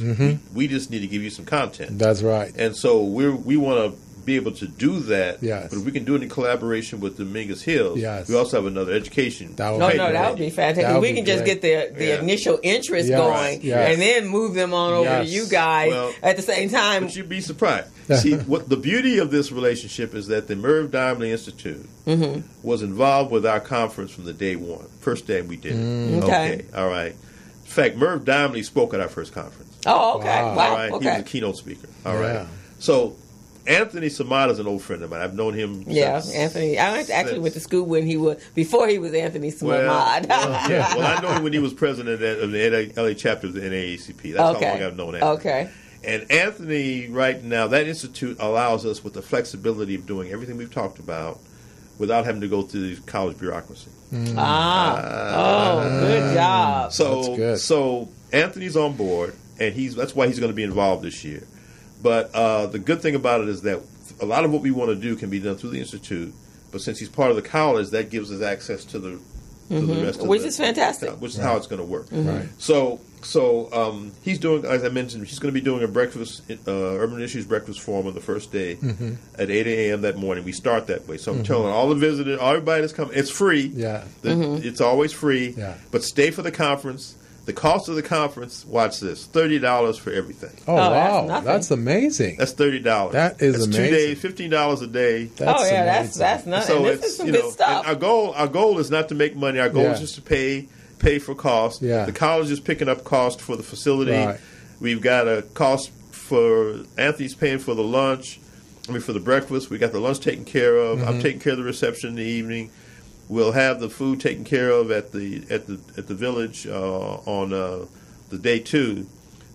We just need to give you some content. That's right. And so we want to be able to do that. But if we can do it in collaboration with Dominguez Hills, we also have another education. That would be fantastic. We can just get the initial interest going and then move them on over to you guys at the same time. But you'd be surprised. See, what the beauty of this relationship is that the Merv Diamond Institute was involved with our conference from the day one. First day we did it. Okay. All right. In fact, Merv Diamond spoke at our first conference. Oh, okay. Wow. All right. He was a keynote speaker. All right. So Anthony Samad is an old friend of mine. I've known him. Anthony. I actually went to school when before he was Anthony Samad. Well, I know him when he was president of the LA chapter of the NAACP. That's how long I've known Anthony. Okay. And Anthony, right now, that institute allows us with the flexibility of doing everything we've talked about without having to go through the college bureaucracy. Good job. So Anthony's on board, and that's why he's going to be involved this year. But the good thing about it is that a lot of what we want to do can be done through the institute. But since he's part of the college, that gives us access to the rest of which is fantastic. Which is how it's going to work. Right. So he's doing, as I mentioned, he's going to be doing a breakfast, Urban Issues breakfast forum on the first day at 8 a.m. that morning. We start that way. So I'm telling all the visitors, everybody that's coming, it's free. It's always free. But stay for the conference. The cost of the conference, watch this, $30 for everything. Oh, wow. That's amazing. That's $30. That is amazing. 2 days, $15 a day. That's nothing. So this is some good stuff. And our goal is not to make money. Our goal is just to pay for cost. The college is picking up cost for the facility. Right. We've got a cost for Anthony's paying for the lunch. For the breakfast. We got the lunch taken care of. I'm taking care of the reception in the evening. We'll have the food taken care of at the village on the day 2.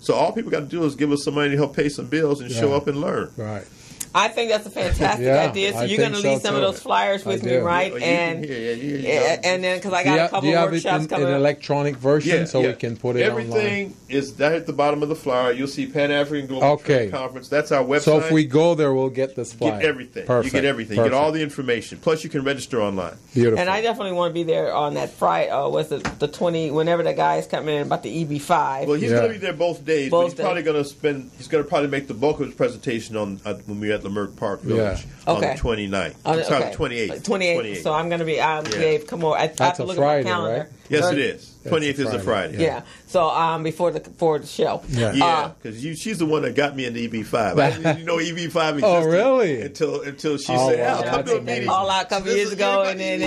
So all people got to do is give us some money to help pay some bills and show up and learn. Right. I think that's a fantastic idea. So you're going to leave some of those flyers with me, right? And then because I got a couple workshops coming up. An electronic version so we can put it Everything online? is that at the bottom of the flyer. You'll see Pan-African Global Trade Conference. That's our website. So if we go there, we'll get this flyer. Get everything. Perfect. You get everything. You get all the information. Plus, you can register online. Beautiful. And I definitely want to be there on that Friday. The 20? Whenever the guy is coming in about the EB-5. Well, he's going to be there both days. But he's probably going to He's going to probably make the bulk of his presentation when we're at Leimert Park Village. On the 29th. Sorry, 28th. 28th. So I'm going to be Dave, come over. I have to look Friday, at my calendar. Right? Yes, it is. 28th is a Friday. Yeah. So before the show. Yeah, because she's the one that got me into EB-5. I didn't know EB-5 existed. Oh, really? Until she said, come to a meeting. All out a couple years ago. And then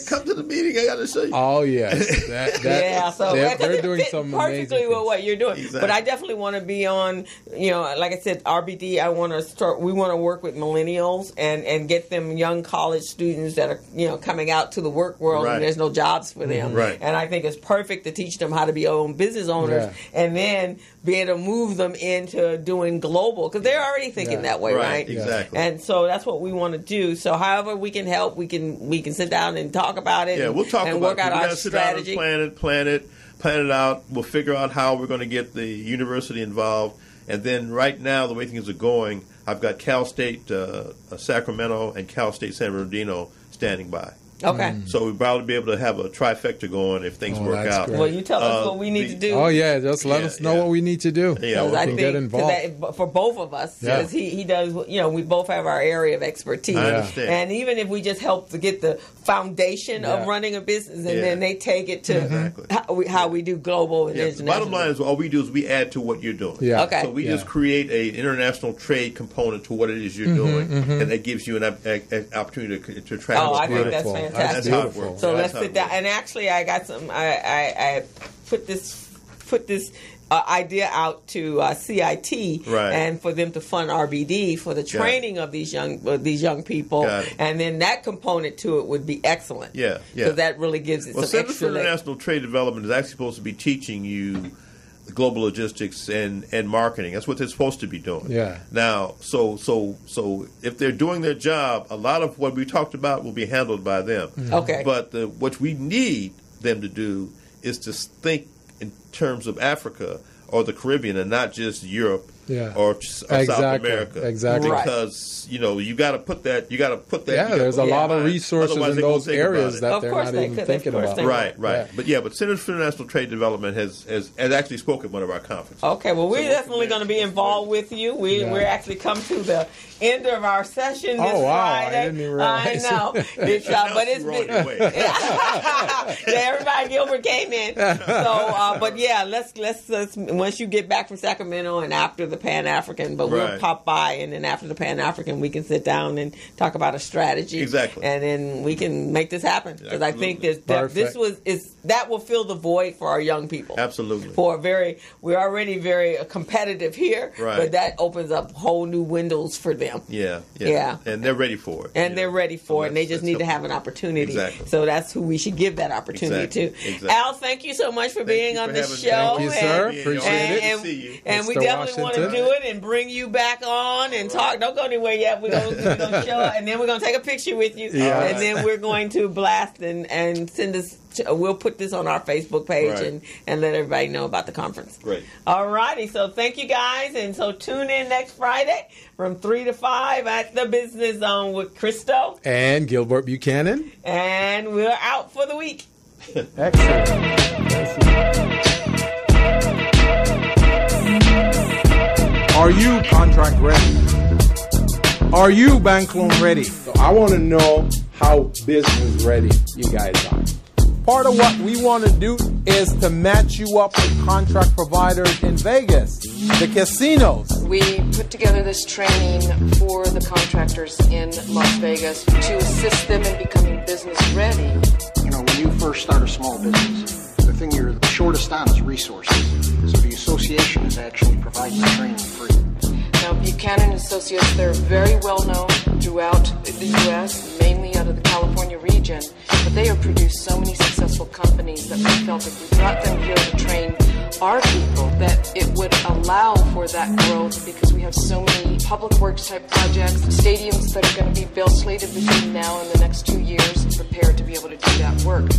come to the meeting. I got to show you. Oh, yes. So they're doing some perfectly with what you're doing. Exactly. But I definitely want to be on, like I said, RBD, we want to work with millennials and get them young college students that are, coming out to the work world and there's no jobs for them. Right. And I think it's perfect to teach them how to be business owners and then be able to move them into doing global because they're already thinking that way, right? Exactly. And so that's what we want to do. So however we can help, we can sit down and talk about it. Yeah, we'll talk and about work out our strategy. Plan it out. We'll figure out how we're going to get the university involved. And then right now, the way things are going, I've got Cal State Sacramento and Cal State San Bernardino standing by. Okay. So we'll probably be able to have a trifecta going if things work out. Great. Well, you tell us what we need to do. Oh, yeah. Just let us know what we need to do. Yeah, I think get involved. for both of us, because he does, we both have our area of expertise. I understand. And even if we just help to get the foundation of running a business, and then they take it to how we do global and international. The bottom line is all we do is we add to what you're doing. Yeah. Okay. So we just create an international trade component to what it is you're doing, and that gives you an opportunity to travel. Oh, I think that's fantastic. That's how it works. So let's sit down. And actually, I got some. I put this idea out to CIT, and for them to fund RBD for the training of these young people, and then that component to it would be excellent. Yeah. So that really gives it some Center extra. for International Trade Development is actually supposed to be teaching you global logistics and marketing. That's what they're supposed to be doing. Yeah. Now, so if they're doing their job, a lot of what we talked about will be handled by them. Okay. But what we need them to do is to think in terms of Africa or the Caribbean and not just Europe or South America. Exactly. Because you got to put that. Yeah, there's a lot of resources in those areas that they're not even thinking about. Right. Yeah. But Center for International Trade Development has actually spoken at one of our conferences. Okay. Well, we're definitely going to be involved with you. We're actually come to the end of our session this Friday. I didn't even realize. I know. But it's been everybody. Gilbert came in. So, but yeah, let's once you get back from Sacramento and after the Pan-African, but we'll pop by, and then after the Pan-African, we can sit down and talk about a strategy. Exactly. And then we can make this happen, because I think that will fill the void for our young people. Absolutely. We're already very competitive here, but that opens up whole new windows for them. Yeah. And they're ready for it. And they just need to have an opportunity. Exactly. So that's who we should give that opportunity to. Exactly. Al, thank you so much for being on the show. Thank you, sir. Appreciate it. And we definitely want to do it and bring you back on and talk. Don't go anywhere yet. We're going to show up, and then we're going to take a picture with you. Yeah. And then we're going to blast and send us. We'll put this on our Facebook page and let everybody know about the conference. Great. All righty. So thank you, guys. And so tune in next Friday from 3 to 5 at the Business Zone with Christo and Gilbert Buchanan. And we're out for the week. Excellent. Are you contract ready? Are you bank loan ready? So I want to know how business ready you guys are. Part of what we want to do is to match you up with contract providers in Vegas, the casinos. We put together this training for the contractors in Las Vegas to assist them in becoming business ready. When you first start a small business, the thing you're the shortest on is resources. So the association is actually providing the training free. Now, Buchanan and Associates, they're very well known throughout the U.S., mainly out of the California region, but they have produced so many successful companies that we felt if we brought them here to train our people, that it would allow for that growth, because we have so many public works type projects, stadiums that are going to be built slated between now and the next 2 years, prepared to be able to do that work.